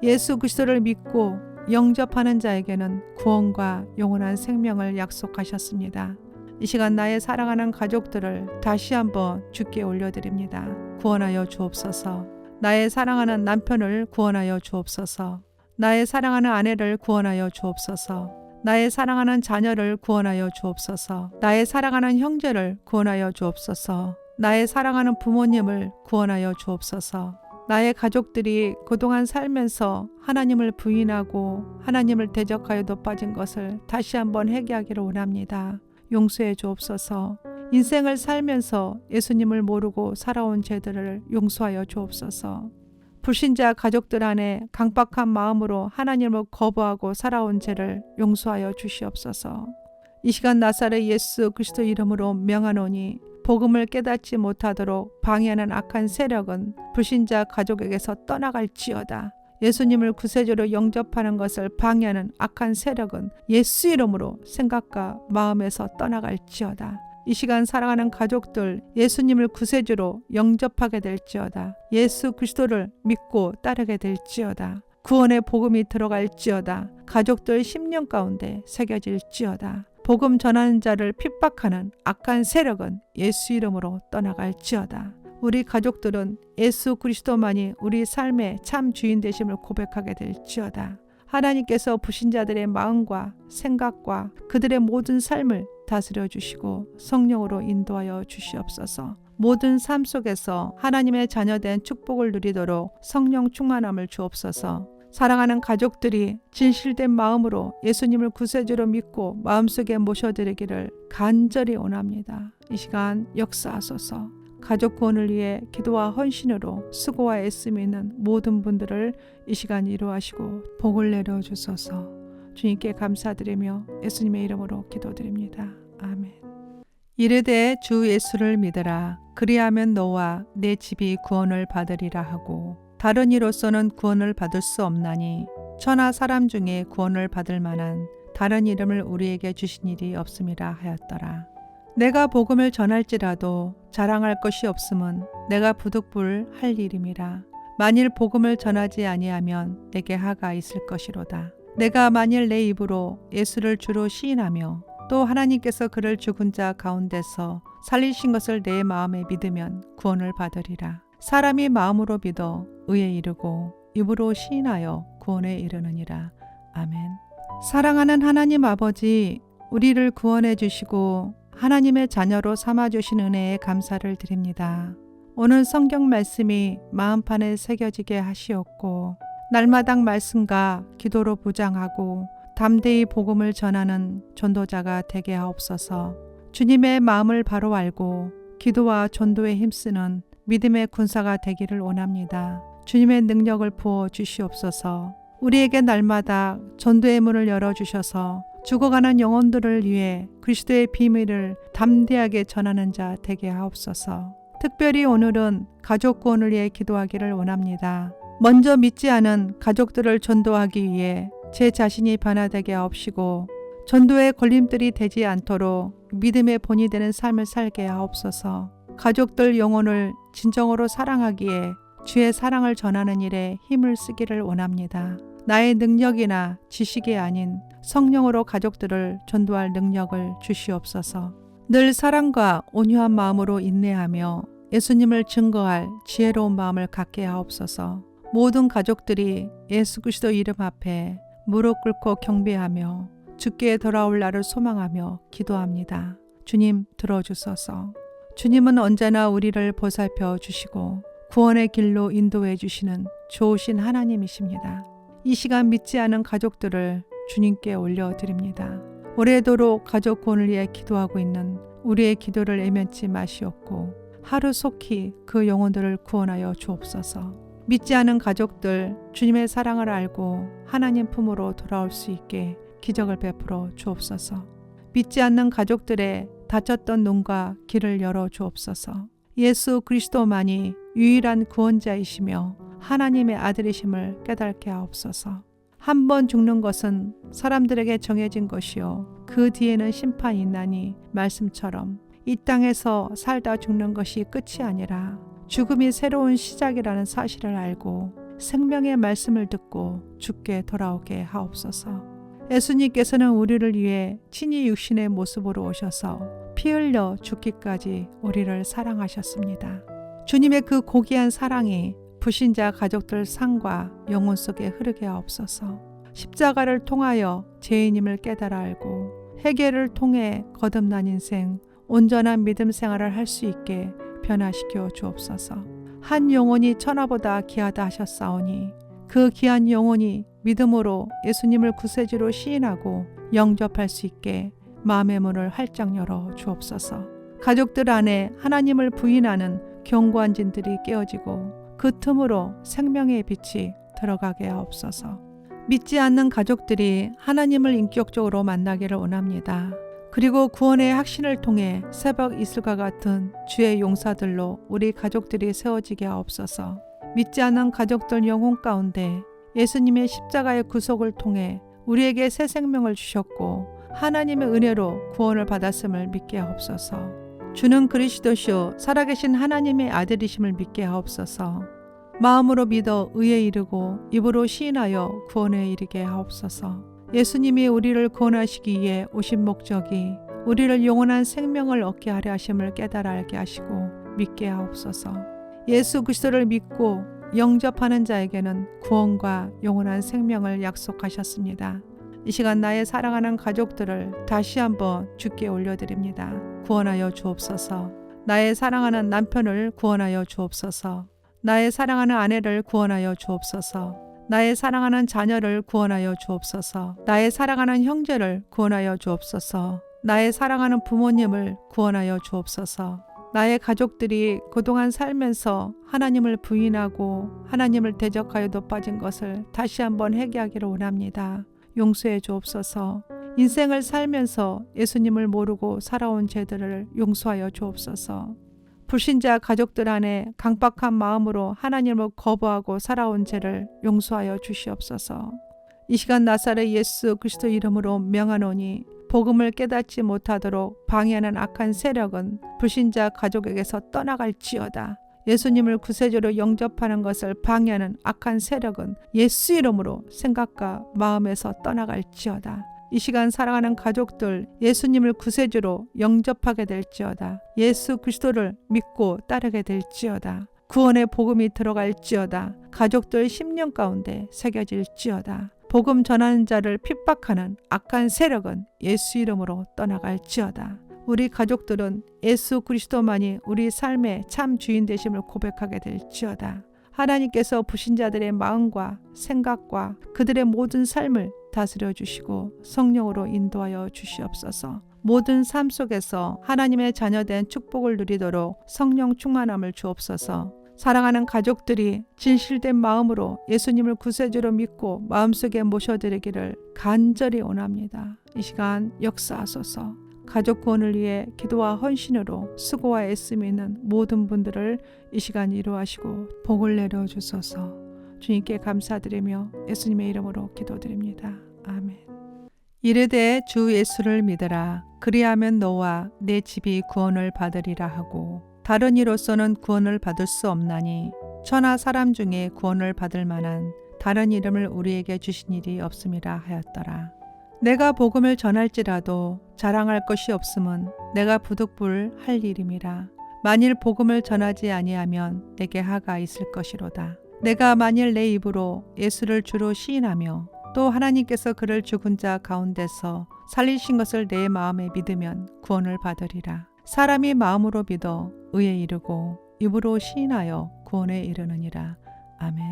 예수 그리스도를 믿고 영접하는 자에게는 구원과 영원한 생명을 약속하셨습니다. 이 시간 나의 사랑하는 가족들을 다시 한번 주께 올려드립니다. 구원하여 주옵소서. 나의 사랑하는 남편을 구원하여 주옵소서. 나의 사랑하는 아내를 구원하여 주옵소서. 나의 사랑하는 자녀를 구원하여 주옵소서. 나의 사랑하는 형제를 구원하여 주옵소서. 나의 사랑하는 부모님을 구원하여 주옵소서. 나의 가족들이 그동안 살면서 하나님을 부인하고 하나님을 대적하여도 빠진 것을 다시 한번 회개하기를 원합니다. 용서해 주옵소서. 인생을 살면서 예수님을 모르고 살아온 죄들을 용서하여 주옵소서. 불신자 가족들 안에 강박한 마음으로 하나님을 거부하고 살아온 죄를 용서하여 주시옵소서. 이 시간 나사렛 예수 그리스도 이름으로 명하노니 복음을 깨닫지 못하도록 방해하는 악한 세력은 불신자 가족에게서 떠나갈지어다. 예수님을 구세주로 영접하는 것을 방해하는 악한 세력은 예수 이름으로 생각과 마음에서 떠나갈지어다. 이 시간 사랑하는 가족들 예수님을 구세주로 영접하게 될지어다. 예수 그리스도를 믿고 따르게 될지어다. 구원의 복음이 들어갈지어다. 가족들 심령 가운데 새겨질지어다. 복음 전하는 자를 핍박하는 악한 세력은 예수 이름으로 떠나갈지어다. 우리 가족들은 예수 그리스도만이 우리 삶의 참 주인 되심을 고백하게 될지어다. 하나님께서 불신자들의 마음과 생각과 그들의 모든 삶을 다스려 주시고 성령으로 인도하여 주시옵소서. 모든 삶 속에서 하나님의 자녀된 축복을 누리도록 성령 충만함을 주옵소서. 사랑하는 가족들이 진실된 마음으로 예수님을 구세주로 믿고 마음속에 모셔드리기를 간절히 원합니다. 이 시간 역사하소서. 가족 구원을 위해 기도와 헌신으로 수고와 애씀이 있는 모든 분들을 이 시간 이루하시고 복을 내려주소서. 주님께 감사드리며 예수님의 이름으로 기도드립니다. 아멘. 이르되 주 예수를 믿으라. 그리하면 너와 내 집이 구원을 받으리라 하고 다른 이로서는 구원을 받을 수 없나니 천하 사람 중에 구원을 받을 만한 다른 이름을 우리에게 주신 일이 없음이라 하였더라. 내가 복음을 전할지라도 자랑할 것이 없음은 내가 부득불할 일임이라. 만일 복음을 전하지 아니하면 내게 하가 있을 것이로다. 내가 만일 내 입으로 예수를 주로 시인하며 또 하나님께서 그를 죽은 자 가운데서 살리신 것을 내 마음에 믿으면 구원을 받으리라. 사람이 마음으로 믿어 의에 이르고 입으로 시인하여 구원에 이르느니라. 아멘. 사랑하는 하나님 아버지, 우리를 구원해 주시고 하나님의 자녀로 삼아 주신 은혜에 감사를 드립니다. 오늘 성경 말씀이 마음판에 새겨지게 하시옵고 날마당 말씀과 기도로 부장하고 담대히 복음을 전하는 전도자가 되게 하옵소서. 주님의 마음을 바로 알고 기도와 전도에 힘쓰는 믿음의 군사가 되기를 원합니다. 주님의 능력을 부어 주시옵소서. 우리에게 날마다 전도의 문을 열어주셔서 죽어가는 영혼들을 위해 그리스도의 비밀을 담대하게 전하는 자 되게 하옵소서. 특별히 오늘은 가족 구원을 위해 기도하기를 원합니다. 먼저 믿지 않은 가족들을 전도하기 위해 제 자신이 변화되게 하옵시고 전도의 걸림돌이 되지 않도록 믿음의 본이 되는 삶을 살게 하옵소서. 가족들 영혼을 진정으로 사랑하기에 주의 사랑을 전하는 일에 힘을 쓰기를 원합니다. 나의 능력이나 지식이 아닌 성령으로 가족들을 전도할 능력을 주시옵소서. 늘 사랑과 온유한 마음으로 인내하며 예수님을 증거할 지혜로운 마음을 갖게 하옵소서. 모든 가족들이 예수 그리스도 이름 앞에 무릎 꿇고 경배하며 주께 돌아올 날을 소망하며 기도합니다. 주님 들어주소서. 주님은 언제나 우리를 보살펴 주시고 구원의 길로 인도해 주시는 좋으신 하나님이십니다. 이 시간 믿지 않은 가족들을 주님께 올려드립니다. 오래도록 가족 구원을 위해 기도하고 있는 우리의 기도를 애면치 마시옵고 하루속히 그 영혼들을 구원하여 주옵소서. 믿지 않은 가족들 주님의 사랑을 알고 하나님 품으로 돌아올 수 있게 기적을 베풀어 주옵소서. 믿지 않는 가족들의 닫혔던 눈과 길을 열어 주옵소서. 예수 그리스도만이 유일한 구원자이시며 하나님의 아들이심을 깨닫게 하옵소서. 한 번 죽는 것은 사람들에게 정해진 것이요 그 뒤에는 심판이 있나니 말씀처럼 이 땅에서 살다 죽는 것이 끝이 아니라 죽음이 새로운 시작이라는 사실을 알고 생명의 말씀을 듣고 주께 돌아오게 하옵소서. 예수님께서는 우리를 위해 친히 육신의 모습으로 오셔서 피 흘려 죽기까지 우리를 사랑하셨습니다. 주님의 그 고귀한 사랑이 불신자 가족들 상과 영혼 속에 흐르게 하옵소서. 십자가를 통하여 죄인임을 깨달아 알고 회개를 통해 거듭난 인생, 온전한 믿음 생활을 할 수 있게 변화시켜 주옵소서. 한 영혼이 천하보다 귀하다 하셨사오니 그 귀한 영혼이 믿음으로 예수님을 구세주로 시인하고 영접할 수 있게 마음의 문을 활짝 열어 주옵소서. 가족들 안에 하나님을 부인하는 견고한 진들이 깨어지고 그 틈으로 생명의 빛이 들어가게 하옵소서. 믿지 않는 가족들이 하나님을 인격적으로 만나기를 원합니다. 그리고 구원의 확신을 통해 새벽 이슬과 같은 주의 용사들로 우리 가족들이 세워지게 하옵소서. 믿지 않는 가족들 영혼 가운데 예수님의 십자가의 구속을 통해 우리에게 새 생명을 주셨고 하나님의 은혜로 구원을 받았음을 믿게 하옵소서. 주는 그리스도시요 살아계신 하나님의 아들이심을 믿게 하옵소서. 마음으로 믿어 의에 이르고 입으로 시인하여 구원에 이르게 하옵소서. 예수님이 우리를 구원하시기 위해 오신 목적이 우리를 영원한 생명을 얻게 하려 하심을 깨달아 알게 하시고 믿게 하옵소서. 예수 그리스도를 믿고 영접하는 자에게는 구원과 영원한 생명을 약속하셨습니다. 이 시간 나의 사랑하는 가족들을 다시 한번 주께 올려드립니다. 구원하여 주옵소서. 나의 사랑하는 남편을 구원하여 주옵소서. 나의 사랑하는 아내를 구원하여 주옵소서. 나의 사랑하는 자녀를 구원하여 주옵소서. 나의 사랑하는 형제를 구원하여 주옵소서. 나의 사랑하는 부모님을 구원하여 주옵소서. 나의 가족들이 그동안 살면서 하나님을 부인하고 하나님을 대적하여도 빠진 것을 다시 한번 회개하기를 원합니다. 용서해 주옵소서. 인생을 살면서 예수님을 모르고 살아온 죄들을 용서하여 주옵소서. 불신자 가족들 안에 강박한 마음으로 하나님을 거부하고 살아온 죄를 용서하여 주시옵소서. 이 시간 나사렛 예수 그리스도 이름으로 명하노니 복음을 깨닫지 못하도록 방해하는 악한 세력은 불신자 가족에게서 떠나갈지어다. 예수님을 구세주로 영접하는 것을 방해하는 악한 세력은 예수 이름으로 생각과 마음에서 떠나갈지어다. 이 시간 사랑하는 가족들 예수님을 구세주로 영접하게 될지어다. 예수 그리스도를 믿고 따르게 될지어다. 구원의 복음이 들어갈지어다. 가족들 심령 가운데 새겨질지어다. 복음 전하는 자를 핍박하는 악한 세력은 예수 이름으로 떠나갈지어다. 우리 가족들은 예수 그리스도만이 우리 삶의 참 주인 되심을 고백하게 될지어다. 하나님께서 불신자들의 마음과 생각과 그들의 모든 삶을 다스려 주시고 성령으로 인도하여 주시옵소서. 모든 삶 속에서 하나님의 자녀된 축복을 누리도록 성령 충만함을 주옵소서. 사랑하는 가족들이 진실된 마음으로 예수님을 구세주로 믿고 마음속에 모셔드리기를 간절히 원합니다. 이 시간 역사하소서. 가족 구원을 위해 기도와 헌신으로 수고와 애씀이 있는 모든 분들을 이 시간 이루하시고 복을 내려주소서. 주님께 감사드리며 예수님의 이름으로 기도드립니다. 아멘. 이르되 주 예수를 믿으라. 그리하면 너와 내 집이 구원을 받으리라 하고 다른 이로서는 구원을 받을 수 없나니 천하 사람 중에 구원을 받을 만한 다른 이름을 우리에게 주신 일이 없음이라 하였더라. 내가 복음을 전할지라도 자랑할 것이 없음은 내가 부득불 할 일임이라. 만일 복음을 전하지 아니하면 내게 하가 있을 것이로다. 내가 만일 내 입으로 예수를 주로 시인하며 또 하나님께서 그를 죽은 자 가운데서 살리신 것을 내 마음에 믿으면 구원을 받으리라. 사람이 마음으로 믿어 의에 이르고 입으로 시인하여 구원에 이르느니라. 아멘.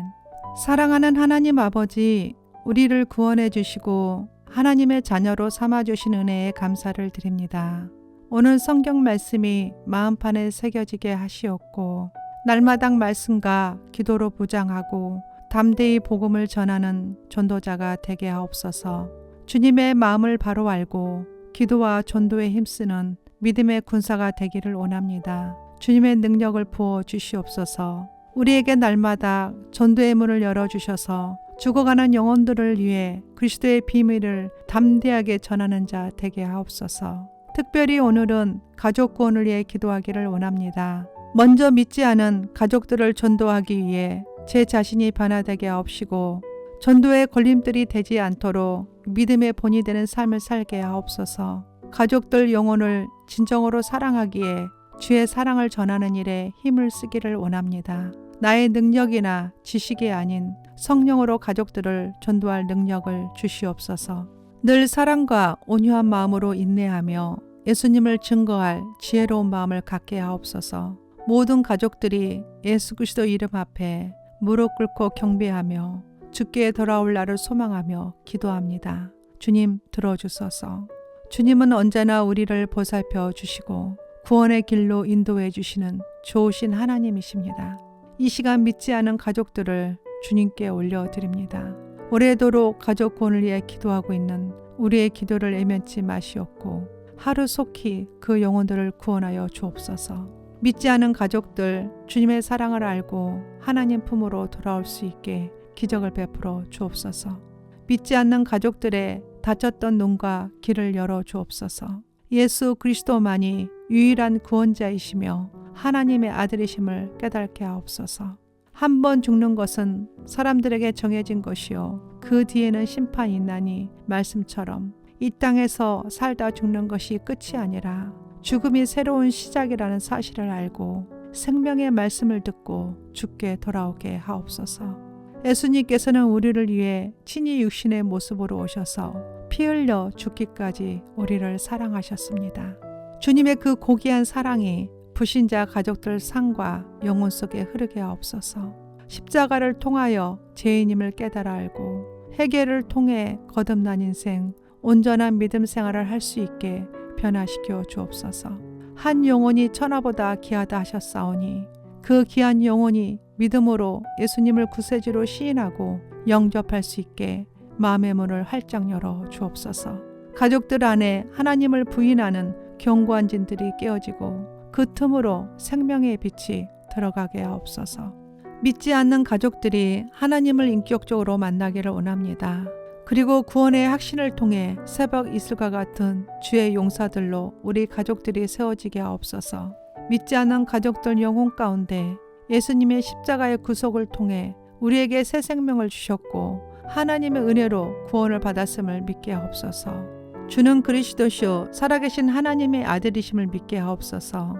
사랑하는 하나님 아버지, 우리를 구원해 주시고 하나님의 자녀로 삼아주신 은혜에 감사를 드립니다. 오늘 성경 말씀이 마음판에 새겨지게 하시옵고 날마당 말씀과 기도로 무장하고 담대히 복음을 전하는 전도자가 되게 하옵소서. 주님의 마음을 바로 알고 기도와 전도에 힘쓰는 믿음의 군사가 되기를 원합니다. 주님의 능력을 부어 주시옵소서. 우리에게 날마다 전도의 문을 열어주셔서 죽어가는 영혼들을 위해 그리스도의 비밀을 담대하게 전하는 자 되게 하옵소서. 특별히 오늘은 가족 구원을 위해 기도하기를 원합니다. 먼저 믿지 않은 가족들을 전도하기 위해 제 자신이 변화되게 하옵시고 전도의 걸림돌이 되지 않도록 믿음의 본이 되는 삶을 살게 하옵소서. 가족들 영혼을 진정으로 사랑하기에 주의 사랑을 전하는 일에 힘을 쓰기를 원합니다. 나의 능력이나 지식이 아닌 성령으로 가족들을 전도할 능력을 주시옵소서. 늘 사랑과 온유한 마음으로 인내하며 예수님을 증거할 지혜로운 마음을 갖게 하옵소서. 모든 가족들이 예수 그리스도 이름 앞에 무릎 꿇고 경배하며 주께 돌아올 날을 소망하며 기도합니다. 주님 들어주소서. 주님은 언제나 우리를 보살펴 주시고 구원의 길로 인도해 주시는 좋으신 하나님이십니다. 이 시간 믿지 않은 가족들을 주님께 올려드립니다. 오래도록 가족 구원을 위해 기도하고 있는 우리의 기도를 애면치 마시옵고 하루속히 그 영혼들을 구원하여 주옵소서. 믿지 않은 가족들 주님의 사랑을 알고 하나님 품으로 돌아올 수 있게 기적을 베풀어 주옵소서. 믿지 않는 가족들의 닫혔던 눈과 길을 열어 주옵소서. 예수 그리스도만이 유일한 구원자이시며 하나님의 아들이심을 깨닫게 하옵소서. 한 번 죽는 것은 사람들에게 정해진 것이요 그 뒤에는 심판이 있나니 말씀처럼 이 땅에서 살다 죽는 것이 끝이 아니라 죽음이 새로운 시작이라는 사실을 알고 생명의 말씀을 듣고 주께 돌아오게 하옵소서. 예수님께서는 우리를 위해 친히 육신의 모습으로 오셔서 피 흘려 죽기까지 우리를 사랑하셨습니다. 주님의 그 고귀한 사랑이 불신자 가족들 삶과 영혼 속에 흐르게 하옵소서. 십자가를 통하여 죄인임을 깨달아 알고 회개를 통해 거듭난 인생, 온전한 믿음 생활을 할 수 있게 변화시켜 주옵소서. 한 영혼이 천하보다 귀하다 하셨사오니 그 귀한 영혼이 믿음으로 예수님을 구세주로 시인하고 영접할 수 있게 마음의 문을 활짝 열어 주옵소서. 가족들 안에 하나님을 부인하는 견고한 진들이 깨어지고 그 틈으로 생명의 빛이 들어가게 하옵소서. 믿지 않는 가족들이 하나님을 인격적으로 만나기를 원합니다. 그리고 구원의 확신을 통해 새벽 이슬과 같은 주의 용사들로 우리 가족들이 세워지게 하옵소서. 믿지 않는 가족들 영혼 가운데 예수님의 십자가의 구속을 통해 우리에게 새 생명을 주셨고 하나님의 은혜로 구원을 받았음을 믿게 하옵소서. 주는 그리스도시요 살아계신 하나님의 아들이심을 믿게 하옵소서.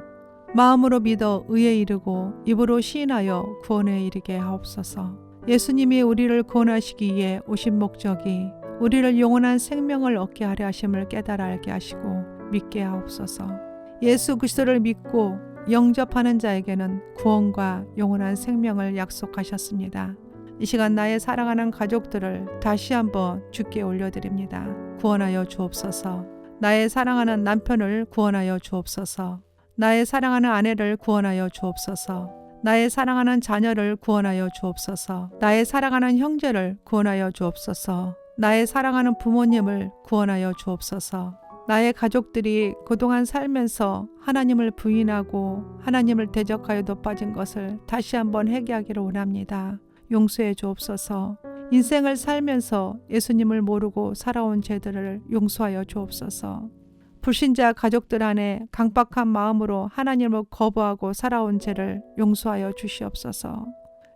마음으로 믿어 의에 이르고 입으로 시인하여 구원에 이르게 하옵소서. 예수님이 우리를 구원하시기 위해 오신 목적이 우리를 영원한 생명을 얻게 하려 하심을 깨달아 알게 하시고 믿게 하옵소서. 예수 그리스도를 믿고 영접하는 자에게는 구원과 영원한 생명을 약속하셨습니다. 이 시간 나의 사랑하는 가족들을 다시 한번 주께 올려드립니다. 구원하여 주옵소서. 나의 사랑하는 남편을 구원하여 주옵소서. 나의 사랑하는 아내를 구원하여 주옵소서. 나의 사랑하는 자녀를 구원하여 주옵소서. 나의 사랑하는 형제를 구원하여 주옵소서. 나의 사랑하는 부모님을 구원하여 주옵소서. 나의 가족들이 그동안 살면서 하나님을 부인하고 하나님을 대적하여도 빠진 것을 다시 한번 회개하기를 원합니다. 용서해 주옵소서. 인생을 살면서 예수님을 모르고 살아온 죄들을 용서하여 주옵소서. 불신자 가족들 안에 강박한 마음으로 하나님을 거부하고 살아온 죄를 용서하여 주시옵소서.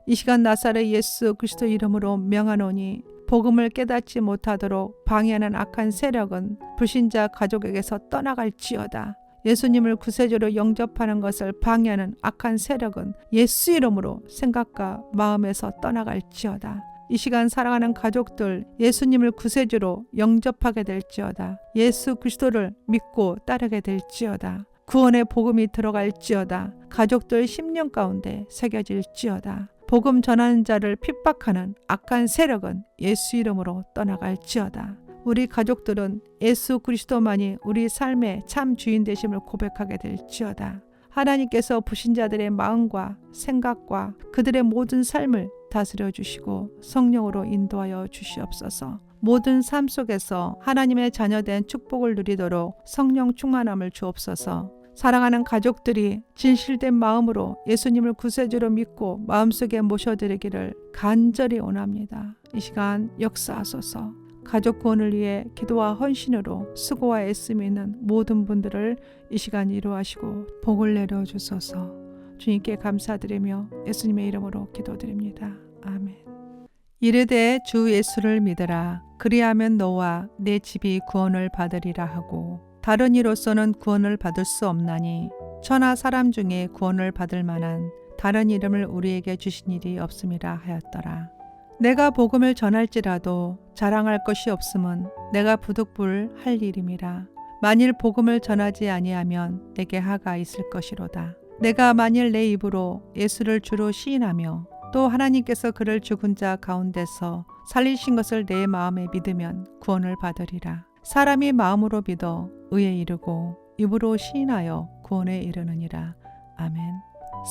이 시간 나사렛 예수 그리스도 이름으로 명하노니 복음을 깨닫지 못하도록 방해하는 악한 세력은 불신자 가족에게서 떠나갈지어다. 예수님을 구세주로 영접하는 것을 방해하는 악한 세력은 예수 이름으로 생각과 마음에서 떠나갈지어다. 이 시간 사랑하는 가족들 예수님을 구세주로 영접하게 될지어다. 예수 그리스도를 믿고 따르게 될지어다. 구원의 복음이 들어갈지어다. 가족들 심령 가운데 새겨질지어다. 복음 전하는 자를 핍박하는 악한 세력은 예수 이름으로 떠나갈지어다. 우리 가족들은 예수 그리스도만이 우리 삶의 참 주인 되심을 고백하게 될지어다. 하나님께서 불신자들의 마음과 생각과 그들의 모든 삶을 다스려 주시고 성령으로 인도하여 주시옵소서. 모든 삶 속에서 하나님의 자녀된 축복을 누리도록 성령 충만함을 주옵소서. 사랑하는 가족들이 진실된 마음으로 예수님을 구세주로 믿고 마음속에 모셔드리기를 간절히 원합니다. 이 시간 역사하소서. 가족 구원을 위해 기도와 헌신으로 수고와 애씀이 있는 모든 분들을 이 시간 이루하시고 복을 내려주소서. 주님께 감사드리며 예수님의 이름으로 기도드립니다. 아멘. 이르되 주 예수를 믿으라. 그리하면 너와 내 집이 구원을 받으리라 하고 다른 이로서는 구원을 받을 수 없나니 천하 사람 중에 구원을 받을 만한 다른 이름을 우리에게 주신 일이 없음이라 하였더라. 내가 복음을 전할지라도 자랑할 것이 없음은 내가 부득불할 일임이라. 만일 복음을 전하지 아니하면 내게 하가 있을 것이로다. 내가 만일 내 입으로 예수를 주로 시인하며 또 하나님께서 그를 죽은 자 가운데서 살리신 것을 내 마음에 믿으면 구원을 받으리라. 사람이 마음으로 믿어 의에 이르고 입으로 시인하여 구원에 이르느니라. 아멘.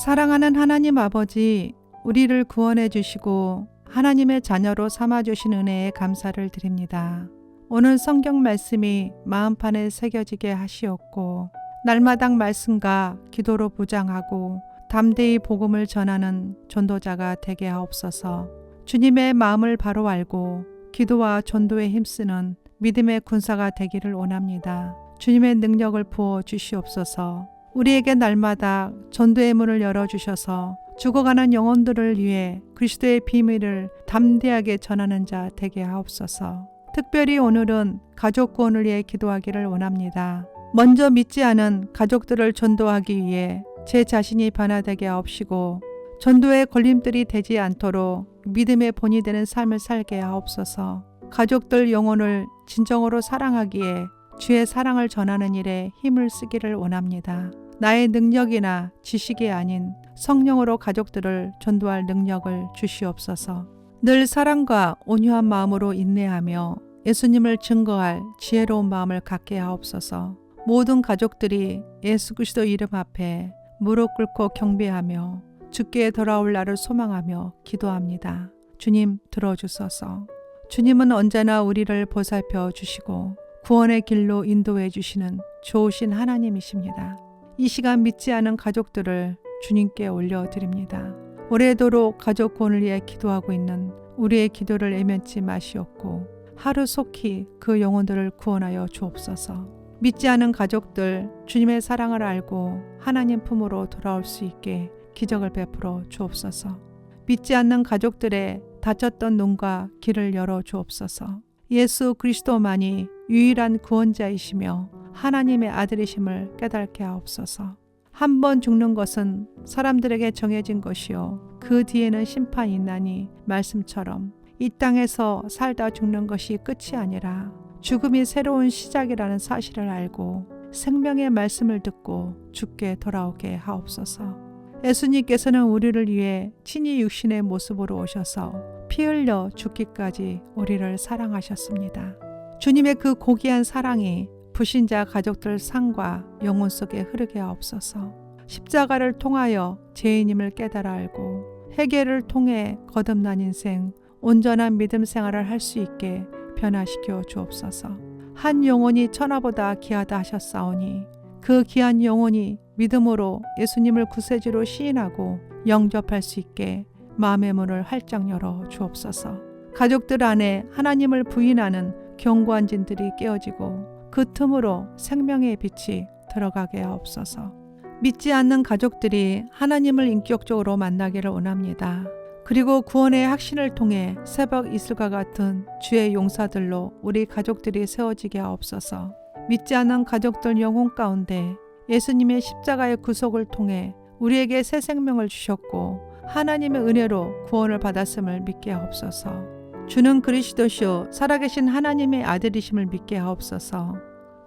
사랑하는 하나님 아버지, 우리를 구원해 주시고 하나님의 자녀로 삼아주신 은혜에 감사를 드립니다. 오늘 성경 말씀이 마음판에 새겨지게 하시옵고 날마당 말씀과 기도로 부장하고 담대히 복음을 전하는 전도자가 되게 하옵소서. 주님의 마음을 바로 알고 기도와 전도에 힘쓰는 믿음의 군사가 되기를 원합니다. 주님의 능력을 부어 주시옵소서. 우리에게 날마다 전도의 문을 열어주셔서 죽어가는 영혼들을 위해 그리스도의 비밀을 담대하게 전하는 자 되게 하옵소서. 특별히 오늘은 가족 구원을 위해 기도하기를 원합니다. 먼저 믿지 않은 가족들을 전도하기 위해 제 자신이 변화되게 하옵시고 전도의 걸림돌이 되지 않도록 믿음의 본이 되는 삶을 살게 하옵소서. 가족들 영혼을 진정으로 사랑하기에 주의 사랑을 전하는 일에 힘을 쓰기를 원합니다. 나의 능력이나 지식이 아닌 성령으로 가족들을 전도할 능력을 주시옵소서. 늘 사랑과 온유한 마음으로 인내하며 예수님을 증거할 지혜로운 마음을 갖게 하옵소서. 모든 가족들이 예수 그리스도 이름 앞에 무릎 꿇고 경배하며 주께 돌아올 날을 소망하며 기도합니다. 주님 들어주소서. 주님은 언제나 우리를 보살펴 주시고 구원의 길로 인도해 주시는 좋으신 하나님이십니다. 이 시간 믿지 않은 가족들을 주님께 올려드립니다. 오래도록 가족 구원을 위해 기도하고 있는 우리의 기도를 애면치 마시옵고 하루속히 그 영혼들을 구원하여 주옵소서. 믿지 않은 가족들 주님의 사랑을 알고 하나님 품으로 돌아올 수 있게 기적을 베풀어 주옵소서. 믿지 않는 가족들의 닫혔던 눈과 길을 열어 주옵소서. 예수 그리스도만이 유일한 구원자이시며 하나님의 아들이심을 깨닫게 하옵소서. 한 번 죽는 것은 사람들에게 정해진 것이요 그 뒤에는 심판이 있나니 말씀처럼 이 땅에서 살다 죽는 것이 끝이 아니라 죽음이 새로운 시작이라는 사실을 알고 생명의 말씀을 듣고 주께 돌아오게 하옵소서. 예수님께서는 우리를 위해 친히 육신의 모습으로 오셔서 피 흘려 죽기까지 우리를 사랑하셨습니다. 주님의 그 고귀한 사랑이 불신자 가족들 삶과 영혼 속에 흐르게 하옵소서. 십자가를 통하여 죄인임을 깨달아 알고 회개를 통해 거듭난 인생, 온전한 믿음 생활을 할 수 있게 변화시켜 주옵소서. 한 영혼이 천하보다 귀하다 하셨사오니 그 귀한 영혼이 믿음으로 예수님을 구세주로 시인하고 영접할 수 있게 마음의 문을 활짝 열어 주옵소서. 가족들 안에 하나님을 부인하는 견고한 진들이 깨어지고 그 틈으로 생명의 빛이 들어가게 하옵소서. 믿지 않는 가족들이 하나님을 인격적으로 만나기를 원합니다. 그리고 구원의 확신을 통해 새벽 이슬과 같은 주의 용사들로 우리 가족들이 세워지게 하옵소서. 믿지 않는 가족들 영혼 가운데 예수님의 십자가의 구속을 통해 우리에게 새 생명을 주셨고 하나님의 은혜로 구원을 받았음을 믿게 하옵소서. 주는 그리스도시요 살아계신 하나님의 아들이심을 믿게 하옵소서.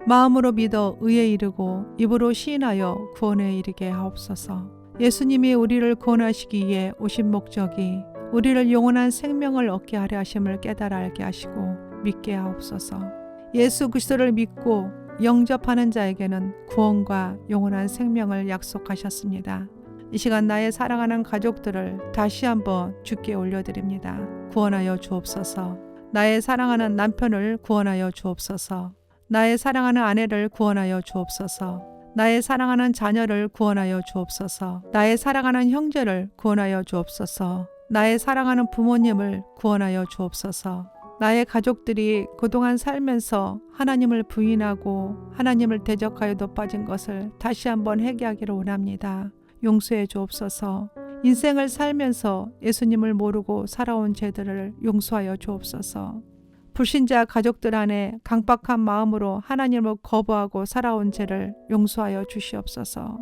마음으로 믿어 의에 이르고 입으로 시인하여 구원에 이르게 하옵소서. 예수님이 우리를 구원하시기 위해 오신 목적이 우리를 영원한 생명을 얻게 하려 하심을 깨달아 알게 하시고 믿게 하옵소서. 예수 그리스도를 믿고 영접하는 자에게는 구원과 영원한 생명을 약속하셨습니다. 이 시간 나의 사랑하는 가족들을 다시 한번 주께 올려드립니다. 구원하여 주옵소서. 나의 사랑하는 남편을 구원하여 주옵소서. 나의 사랑하는 아내를 구원하여 주옵소서. 나의 사랑하는 자녀를 구원하여 주옵소서. 나의 사랑하는 형제를 구원하여 주옵소서. 나의 사랑하는 부모님을 구원하여 주옵소서. 나의 가족들이 그동안 살면서 하나님을 부인하고 하나님을 대적하여 높아진 것을 다시 한번 회개하기를 원합니다. 용서해 주옵소서. 인생을 살면서 예수님을 모르고 살아온 죄들을 용서하여 주옵소서. 불신자 가족들 안에 강박한 마음으로 하나님을 거부하고 살아온 죄를 용서하여 주시옵소서.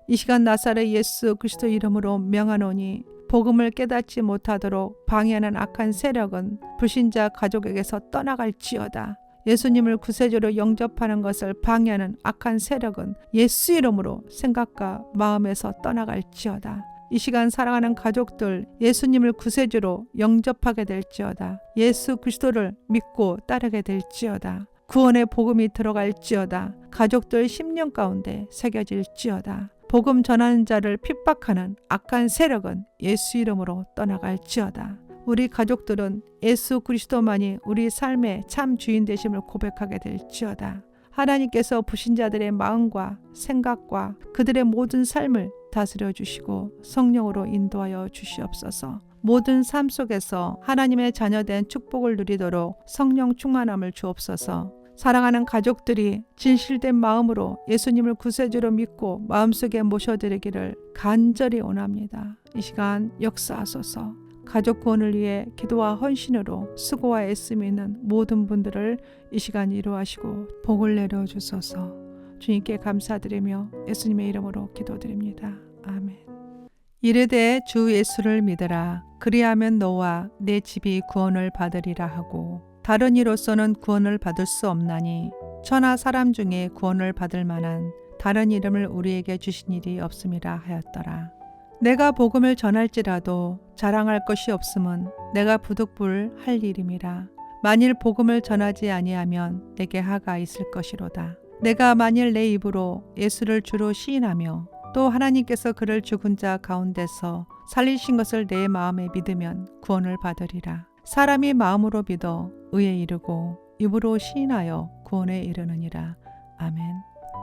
이 시간 나사렛 예수 그리스도 이름으로 명하노니 복음을 깨닫지 못하도록 방해하는 악한 세력은 불신자 가족에게서 떠나갈지어다. 예수님을 구세주로 영접하는 것을 방해하는 악한 세력은 예수 이름으로 생각과 마음에서 떠나갈지어다. 이 시간 사랑하는 가족들 예수님을 구세주로 영접하게 될지어다. 예수 그리스도를 믿고 따르게 될지어다. 구원의 복음이 들어갈지어다. 가족들 심령 가운데 새겨질지어다. 복음 전하는 자를 핍박하는 악한 세력은 예수 이름으로 떠나갈지어다. 우리 가족들은 예수 그리스도만이 우리 삶의 참 주인 되심을 고백하게 될지어다. 하나님께서 불신자들의 마음과 생각과 그들의 모든 삶을 다스려 주시고 성령으로 인도하여 주시옵소서. 모든 삶 속에서 하나님의 자녀된 축복을 누리도록 성령 충만함을 주옵소서. 사랑하는 가족들이 진실된 마음으로 예수님을 구세주로 믿고 마음속에 모셔드리기를 간절히 원합니다. 이 시간 역사하소서. 가족 구원을 위해 기도와 헌신으로 수고와 애씀이 있는 모든 분들을 이 시간 이루하시고 복을 내려주소서. 주님께 감사드리며 예수님의 이름으로 기도드립니다. 아멘. 이르되 주 예수를 믿으라. 그리하면 너와 내 집이 구원을 받으리라 하고 다른 이로서는 구원을 받을 수 없나니 천하 사람 중에 구원을 받을 만한 다른 이름을 우리에게 주신 일이 없음이라 하였더라. 내가 복음을 전할지라도 자랑할 것이 없음은 내가 부득불 할 일임이라. 만일 복음을 전하지 아니하면 내게 하가 있을 것이로다. 내가 만일 내 입으로 예수를 주로 시인하며 또 하나님께서 그를 죽은 자 가운데서 살리신 것을 내 마음에 믿으면 구원을 받으리라. 사람이 마음으로 믿어 의에 이르고 입으로 시인하여 구원에 이르느니라. 아멘.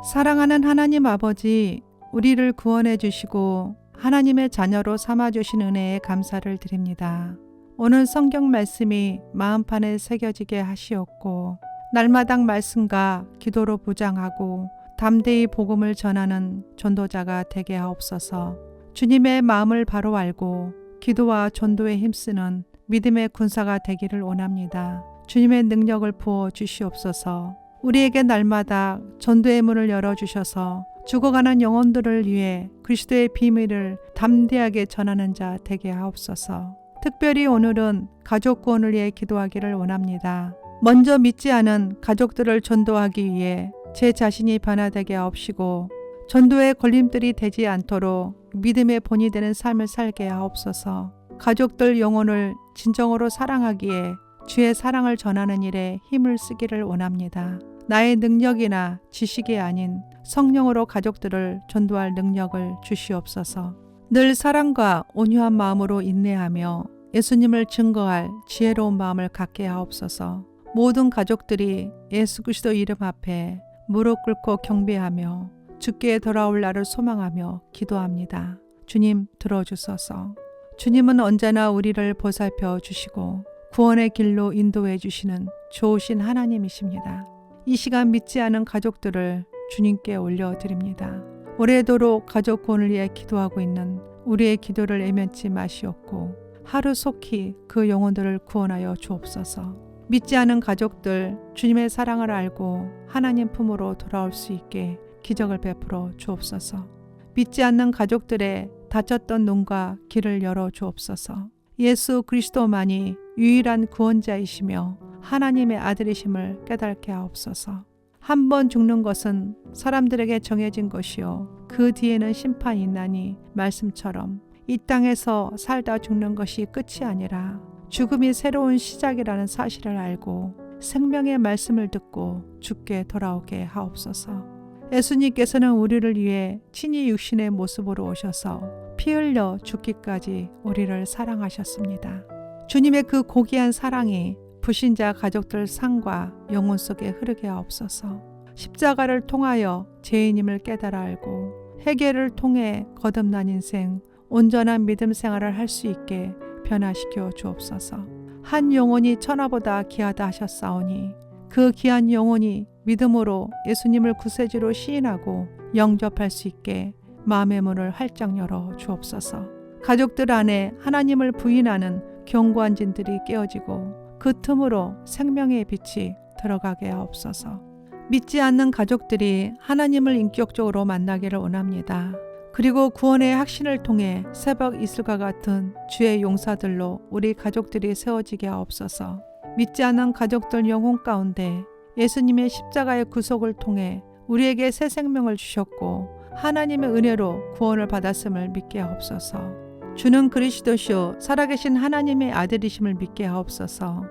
사랑하는 하나님 아버지, 우리를 구원해 주시고 하나님의 자녀로 삼아주신 은혜에 감사를 드립니다. 오늘 성경 말씀이 마음판에 새겨지게 하시옵고 날마당 말씀과 기도로 부장하고 담대히 복음을 전하는 전도자가 되게 하옵소서. 주님의 마음을 바로 알고 기도와 전도에 힘쓰는 믿음의 군사가 되기를 원합니다. 주님의 능력을 부어 주시옵소서. 우리에게 날마다 전도의 문을 열어주셔서 죽어가는 영혼들을 위해 그리스도의 비밀을 담대하게 전하는 자 되게 하옵소서. 특별히 오늘은 가족 구원을 위해 기도하기를 원합니다. 먼저 믿지 않은 가족들을 전도하기 위해 제 자신이 변화되게 하옵시고 전도의 걸림돌이 되지 않도록 믿음의 본이 되는 삶을 살게 하옵소서. 가족들 영혼을 진정으로 사랑하기에 주의 사랑을 전하는 일에 힘을 쓰기를 원합니다. 나의 능력이나 지식이 아닌 성령으로 가족들을 전도할 능력을 주시옵소서. 늘 사랑과 온유한 마음으로 인내하며 예수님을 증거할 지혜로운 마음을 갖게 하옵소서. 모든 가족들이 예수 그리스도 이름 앞에 무릎 꿇고 경배하며 주께 돌아올 날을 소망하며 기도합니다. 주님 들어주소서. 주님은 언제나 우리를 보살펴 주시고 구원의 길로 인도해 주시는 좋으신 하나님이십니다. 이 시간 믿지 않은 가족들을 주님께 올려드립니다. 오래도록 가족 구원을 위해 기도하고 있는 우리의 기도를 애면치 마시옵고 하루속히 그 영혼들을 구원하여 주옵소서. 믿지 않은 가족들 주님의 사랑을 알고 하나님 품으로 돌아올 수 있게 기적을 베풀어 주옵소서. 믿지 않는 가족들의 닫혔던 눈과 길을 열어 주옵소서. 예수 그리스도만이 유일한 구원자이시며 하나님의 아들이심을 깨닫게 하옵소서. 한 번 죽는 것은 사람들에게 정해진 것이요 그 뒤에는 심판이 있나니 말씀처럼 이 땅에서 살다 죽는 것이 끝이 아니라 죽음이 새로운 시작이라는 사실을 알고 생명의 말씀을 듣고 주께 돌아오게 하옵소서. 예수님께서는 우리를 위해 친히 육신의 모습으로 오셔서 피 흘려 죽기까지 우리를 사랑하셨습니다. 주님의 그 고귀한 사랑이 불신자 가족들 상과 영혼 속에 흐르게 하옵소서. 십자가를 통하여 죄인임을 깨달아 알고 회개를 통해 거듭난 인생, 온전한 믿음 생활을 할 수 있게 변화시켜 주옵소서. 한 영혼이 천하보다 귀하다 하셨사오니 그 귀한 영혼이 믿음으로 예수님을 구세주로 시인하고 영접할 수 있게 마음의 문을 활짝 열어 주옵소서. 가족들 안에 하나님을 부인하는 견고한 진들이 깨어지고 그 틈으로 생명의 빛이 들어가게 하옵소서. 믿지 않는 가족들이 하나님을 인격적으로 만나기를 원합니다. 그리고 구원의 확신을 통해 새벽 이슬과 같은 주의 용사들로 우리 가족들이 세워지게 하옵소서. 믿지 않는 가족들 영혼 가운데 예수님의 십자가의 구속을 통해 우리에게 새 생명을 주셨고 하나님의 은혜로 구원을 받았음을 믿게 하옵소서. 주는 그리스도시요 살아계신 하나님의 아들이심을 믿게 하옵소서.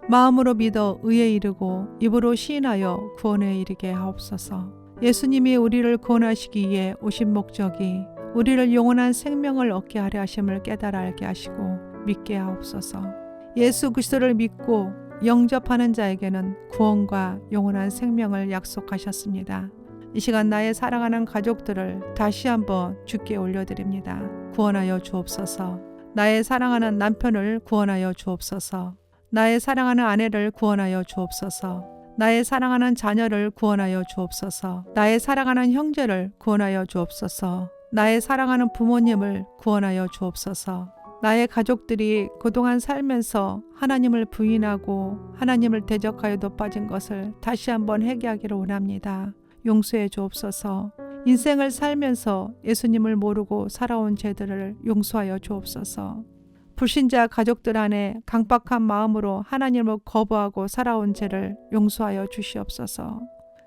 마음으로 믿어 의에 이르고 입으로 시인하여 구원에 이르게 하옵소서. 예수님이 우리를 구원하시기 위해 오신 목적이 우리를 영원한 생명을 얻게 하려 하심을 깨달아 알게 하시고 믿게 하옵소서. 예수 그리스도를 믿고 영접하는 자에게는 구원과 영원한 생명을 약속하셨습니다. 이 시간 나의 사랑하는 가족들을 다시 한번 주께 올려드립니다. 구원하여 주옵소서. 나의 사랑하는 남편을 구원하여 주옵소서. 나의 사랑하는 아내를 구원하여 주옵소서. 나의 사랑하는 자녀를 구원하여 주옵소서. 나의 사랑하는 형제를 구원하여 주옵소서. 나의 사랑하는 부모님을 구원하여 주옵소서. 나의 가족들이 그동안 살면서 하나님을 부인하고 하나님을 대적하여도 빠진 것을 다시 한번 회개하기를 원합니다. 용서해 주옵소서. 인생을 살면서 예수님을 모르고 살아온 죄들을 용서하여 주옵소서. 불신자 가족들 안에 강박한 마음으로 하나님을 거부하고 살아온 죄를 용서하여 주시옵소서.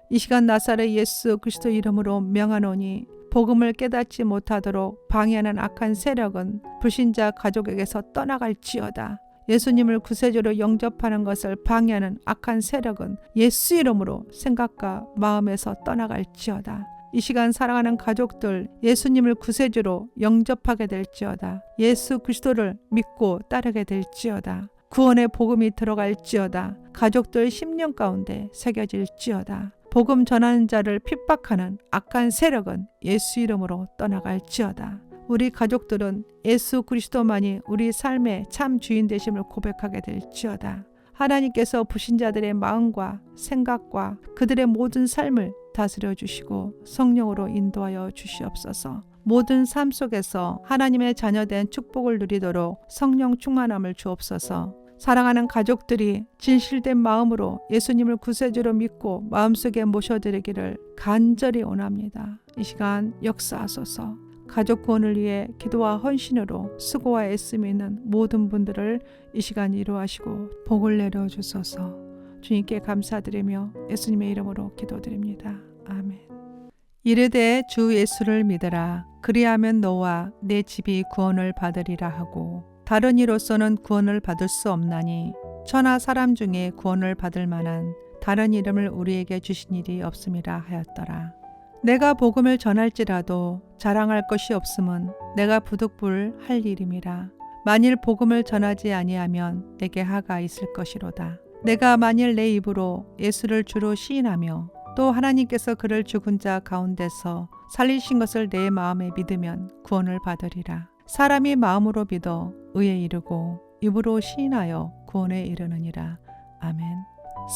이 시간 나사렛 예수 그리스도 이름으로 명하노니 복음을 깨닫지 못하도록 방해하는 악한 세력은 불신자 가족에게서 떠나갈지어다. 예수님을 구세주로 영접하는 것을 방해하는 악한 세력은 예수 이름으로 생각과 마음에서 떠나갈지어다. 이 시간 사랑하는 가족들 예수님을 구세주로 영접하게 될지어다. 예수 그리스도를 믿고 따르게 될지어다. 구원의 복음이 들어갈지어다. 가족들 심령 가운데 새겨질지어다. 복음 전하는 자를 핍박하는 악한 세력은 예수 이름으로 떠나갈지어다. 우리 가족들은 예수 그리스도만이 우리 삶의 참 주인 되심을 고백하게 될지어다. 하나님께서 불신자들의 마음과 생각과 그들의 모든 삶을 다스려 주시고 성령으로 인도하여 주시옵소서. 모든 삶 속에서 하나님의 자녀된 축복을 누리도록 성령 충만함을 주옵소서. 사랑하는 가족들이 진실된 마음으로 예수님을 구세주로 믿고 마음속에 모셔드리기를 간절히 원합니다. 이 시간 역사하소서. 가족 구원을 위해 기도와 헌신으로 수고와 애씀이 있는 모든 분들을 이 시간 이루하시고 복을 내려주소서. 주님께 감사드리며 예수님의 이름으로 기도드립니다. 아멘. 이르되 주 예수를 믿으라. 그리하면 너와 내 집이 구원을 받으리라 하고 다른 이로서는 구원을 받을 수 없나니 천하 사람 중에 구원을 받을 만한 다른 이름을 우리에게 주신 일이 없음이라 하였더라. 내가 복음을 전할지라도 자랑할 것이 없음은 내가 부득불 할 일임이라. 만일 복음을 전하지 아니하면 내게 하가 있을 것이로다. 내가 만일 내 입으로 예수를 주로 시인하며 또 하나님께서 그를 죽은 자 가운데서 살리신 것을 내 마음에 믿으면 구원을 받으리라. 사람이 마음으로 믿어 의에 이르고 입으로 시인하여 구원에 이르느니라. 아멘.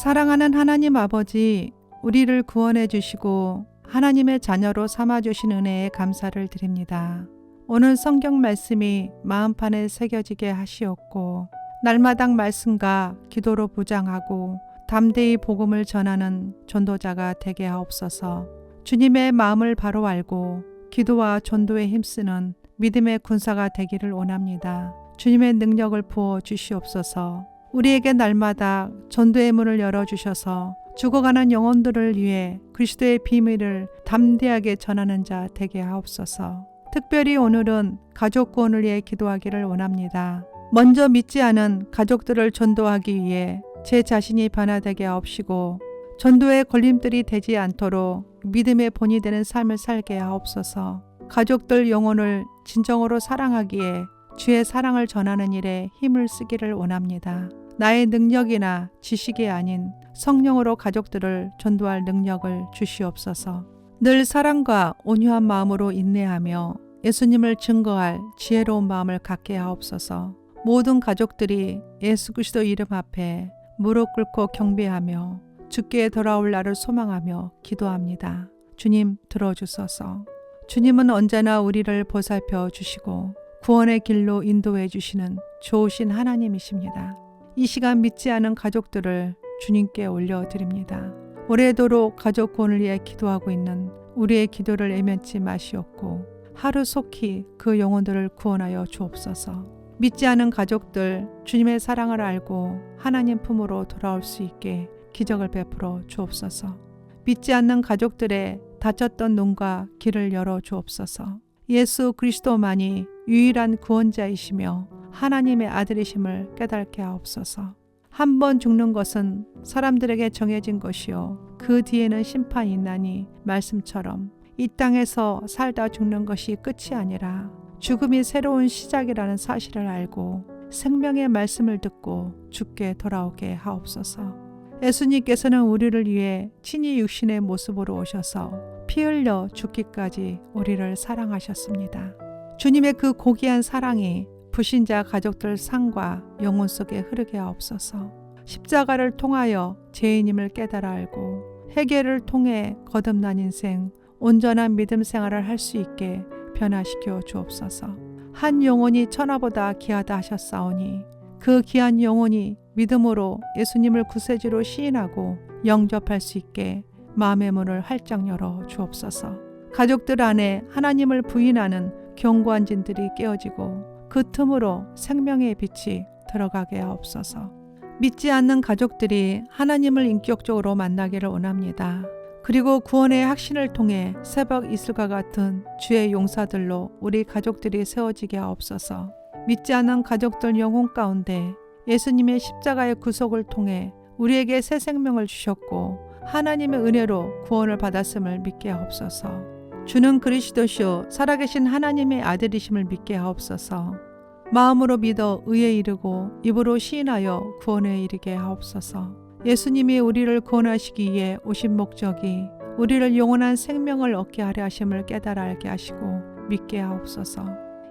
사랑하는 하나님 아버지, 우리를 구원해 주시고 하나님의 자녀로 삼아주신 은혜에 감사를 드립니다. 오늘 성경 말씀이 마음판에 새겨지게 하시옵고 날마당 말씀과 기도로 부장하고 담대히 복음을 전하는 전도자가 되게 하옵소서. 주님의 마음을 바로 알고 기도와 전도에 힘쓰는 믿음의 군사가 되기를 원합니다. 주님의 능력을 부어 주시옵소서. 우리에게 날마다 전도의 문을 열어주셔서 죽어가는 영혼들을 위해 그리스도의 비밀을 담대하게 전하는 자 되게 하옵소서. 특별히 오늘은 가족 구원을 위해 기도하기를 원합니다. 먼저 믿지 않은 가족들을 전도하기 위해 제 자신이 변화되게 하옵시고 전도의 걸림돌이 되지 않도록 믿음의 본이 되는 삶을 살게 하옵소서. 가족들 영혼을 진정으로 사랑하기에 주의 사랑을 전하는 일에 힘을 쓰기를 원합니다. 나의 능력이나 지식이 아닌 성령으로 가족들을 전도할 능력을 주시옵소서. 늘 사랑과 온유한 마음으로 인내하며 예수님을 증거할 지혜로운 마음을 갖게 하옵소서. 모든 가족들이 예수 그리스도 이름 앞에 무릎 꿇고 경배하며 주께 돌아올 날을 소망하며 기도합니다. 주님 들어주소서. 주님은 언제나 우리를 보살펴 주시고 구원의 길로 인도해 주시는 좋으신 하나님이십니다. 이 시간 믿지 않은 가족들을 주님께 올려드립니다. 오래도록 가족 구원을 위해 기도하고 있는 우리의 기도를 애면치 마시옵고 하루속히 그 영혼들을 구원하여 주옵소서. 믿지 않은 가족들 주님의 사랑을 알고 하나님 품으로 돌아올 수 있게 기적을 베풀어 주옵소서. 믿지 않는 가족들의 닫혔던 눈과 길을 열어 주옵소서. 예수 그리스도만이 유일한 구원자이시며 하나님의 아들이심을 깨닫게 하옵소서. 한 번 죽는 것은 사람들에게 정해진 것이요 그 뒤에는 심판이 있나니 말씀처럼 이 땅에서 살다 죽는 것이 끝이 아니라 죽음이 새로운 시작이라는 사실을 알고 생명의 말씀을 듣고 주께 돌아오게 하옵소서. 예수님께서는 우리를 위해 친히 육신의 모습으로 오셔서 피 흘려 죽기까지 우리를 사랑하셨습니다. 주님의 그 고귀한 사랑이 불신자 가족들 삶과 영혼 속에 흐르게 하옵소서. 십자가를 통하여 죄인임을 깨달아 알고 회개를 통해 거듭난 인생, 온전한 믿음 생활을 할 수 있게 변화시켜 주옵소서. 한 영혼이 천하보다 귀하다 하셨사오니 그 귀한 영혼이 믿음으로 예수님을 구세주로 시인하고 영접할 수 있게 마음의 문을 활짝 열어 주옵소서. 가족들 안에 하나님을 부인하는 견고한 진들이 깨어지고 그 틈으로 생명의 빛이 들어가게 하옵소서. 믿지 않는 가족들이 하나님을 인격적으로 만나기를 원합니다. 그리고 구원의 확신을 통해 새벽 이슬과 같은 주의 용사들로 우리 가족들이 세워지게 하옵소서. 믿지 않는 가족들 영혼 가운데 예수님의 십자가의 구속을 통해 우리에게 새 생명을 주셨고 하나님의 은혜로 구원을 받았음을 믿게 하옵소서. 주는 그리스도시요 살아계신 하나님의 아들이심을 믿게 하옵소서. 마음으로 믿어 의에 이르고 입으로 시인하여 구원에 이르게 하옵소서. 예수님이 우리를 구원하시기 위해 오신 목적이 우리를 영원한 생명을 얻게 하려 하심을 깨달아 알게 하시고 믿게 하옵소서.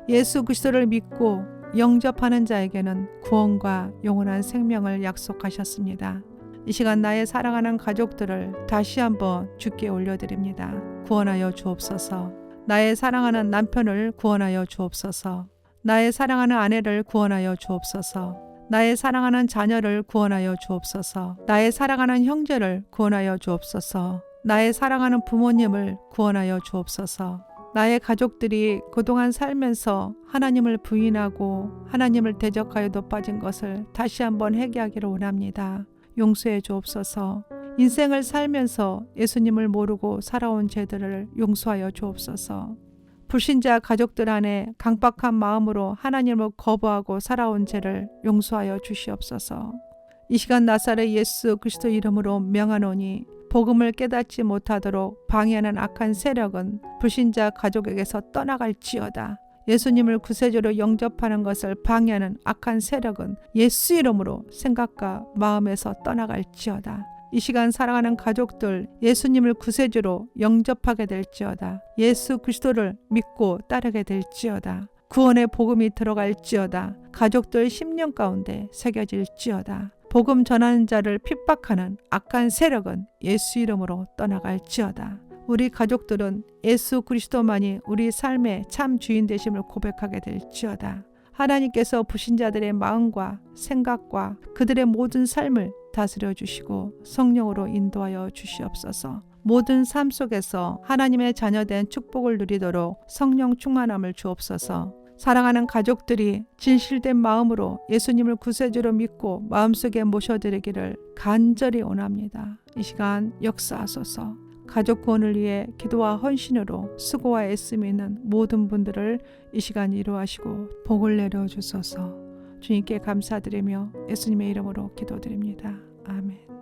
예수 그리스도를 믿고 영접하는 자에게는 구원과 영원한 생명을 약속하셨습니다. 이 시간 나의 사랑하는 가족들을 다시 한번 주께 올려드립니다. 구원하여 주옵소서. 나의 사랑하는 남편을 구원하여 주옵소서. 나의 사랑하는 아내를 구원하여 주옵소서. 나의 사랑하는 자녀를 구원하여 주옵소서. 나의 사랑하는 형제를 구원하여 주옵소서. 나의 사랑하는 부모님을 구원하여 주옵소서. 나의 가족들이 그동안 살면서 하나님을 부인하고 하나님을 대적하여도 빠진 것을 다시 한번 회개하기를 원합니다. 용서해 주옵소서. 인생을 살면서 예수님을 모르고 살아온 죄들을 용서하여 주옵소서. 불신자 가족들 안에 강박한 마음으로 하나님을 거부하고 살아온 죄를 용서하여 주시옵소서. 이 시간 나사렛 예수 그리스도 이름으로 명하노니 복음을 깨닫지 못하도록 방해하는 악한 세력은 불신자 가족에게서 떠나갈지어다. 예수님을 구세주로 영접하는 것을 방해하는 악한 세력은 예수 이름으로 생각과 마음에서 떠나갈지어다. 이 시간 사랑하는 가족들 예수님을 구세주로 영접하게 될지어다. 예수 그리스도를 믿고 따르게 될지어다. 구원의 복음이 들어갈지어다. 가족들 심령 가운데 새겨질지어다. 복음 전하는 자를 핍박하는 악한 세력은 예수 이름으로 떠나갈지어다. 우리 가족들은 예수 그리스도만이 우리 삶의 참 주인 되심을 고백하게 될지어다. 하나님께서 불신자들의 마음과 생각과 그들의 모든 삶을 다스려 주시고 성령으로 인도하여 주시옵소서. 모든 삶 속에서 하나님의 자녀된 축복을 누리도록 성령 충만함을 주옵소서. 사랑하는 가족들이 진실된 마음으로 예수님을 구세주로 믿고 마음속에 모셔드리기를 간절히 원합니다. 이 시간 역사하소서. 가족 구원을 위해 기도와 헌신으로 수고와 애씀이 있는 모든 분들을 이 시간 이루하시고 복을 내려주소서. 주님께 감사드리며 예수님의 이름으로 기도드립니다. 아멘.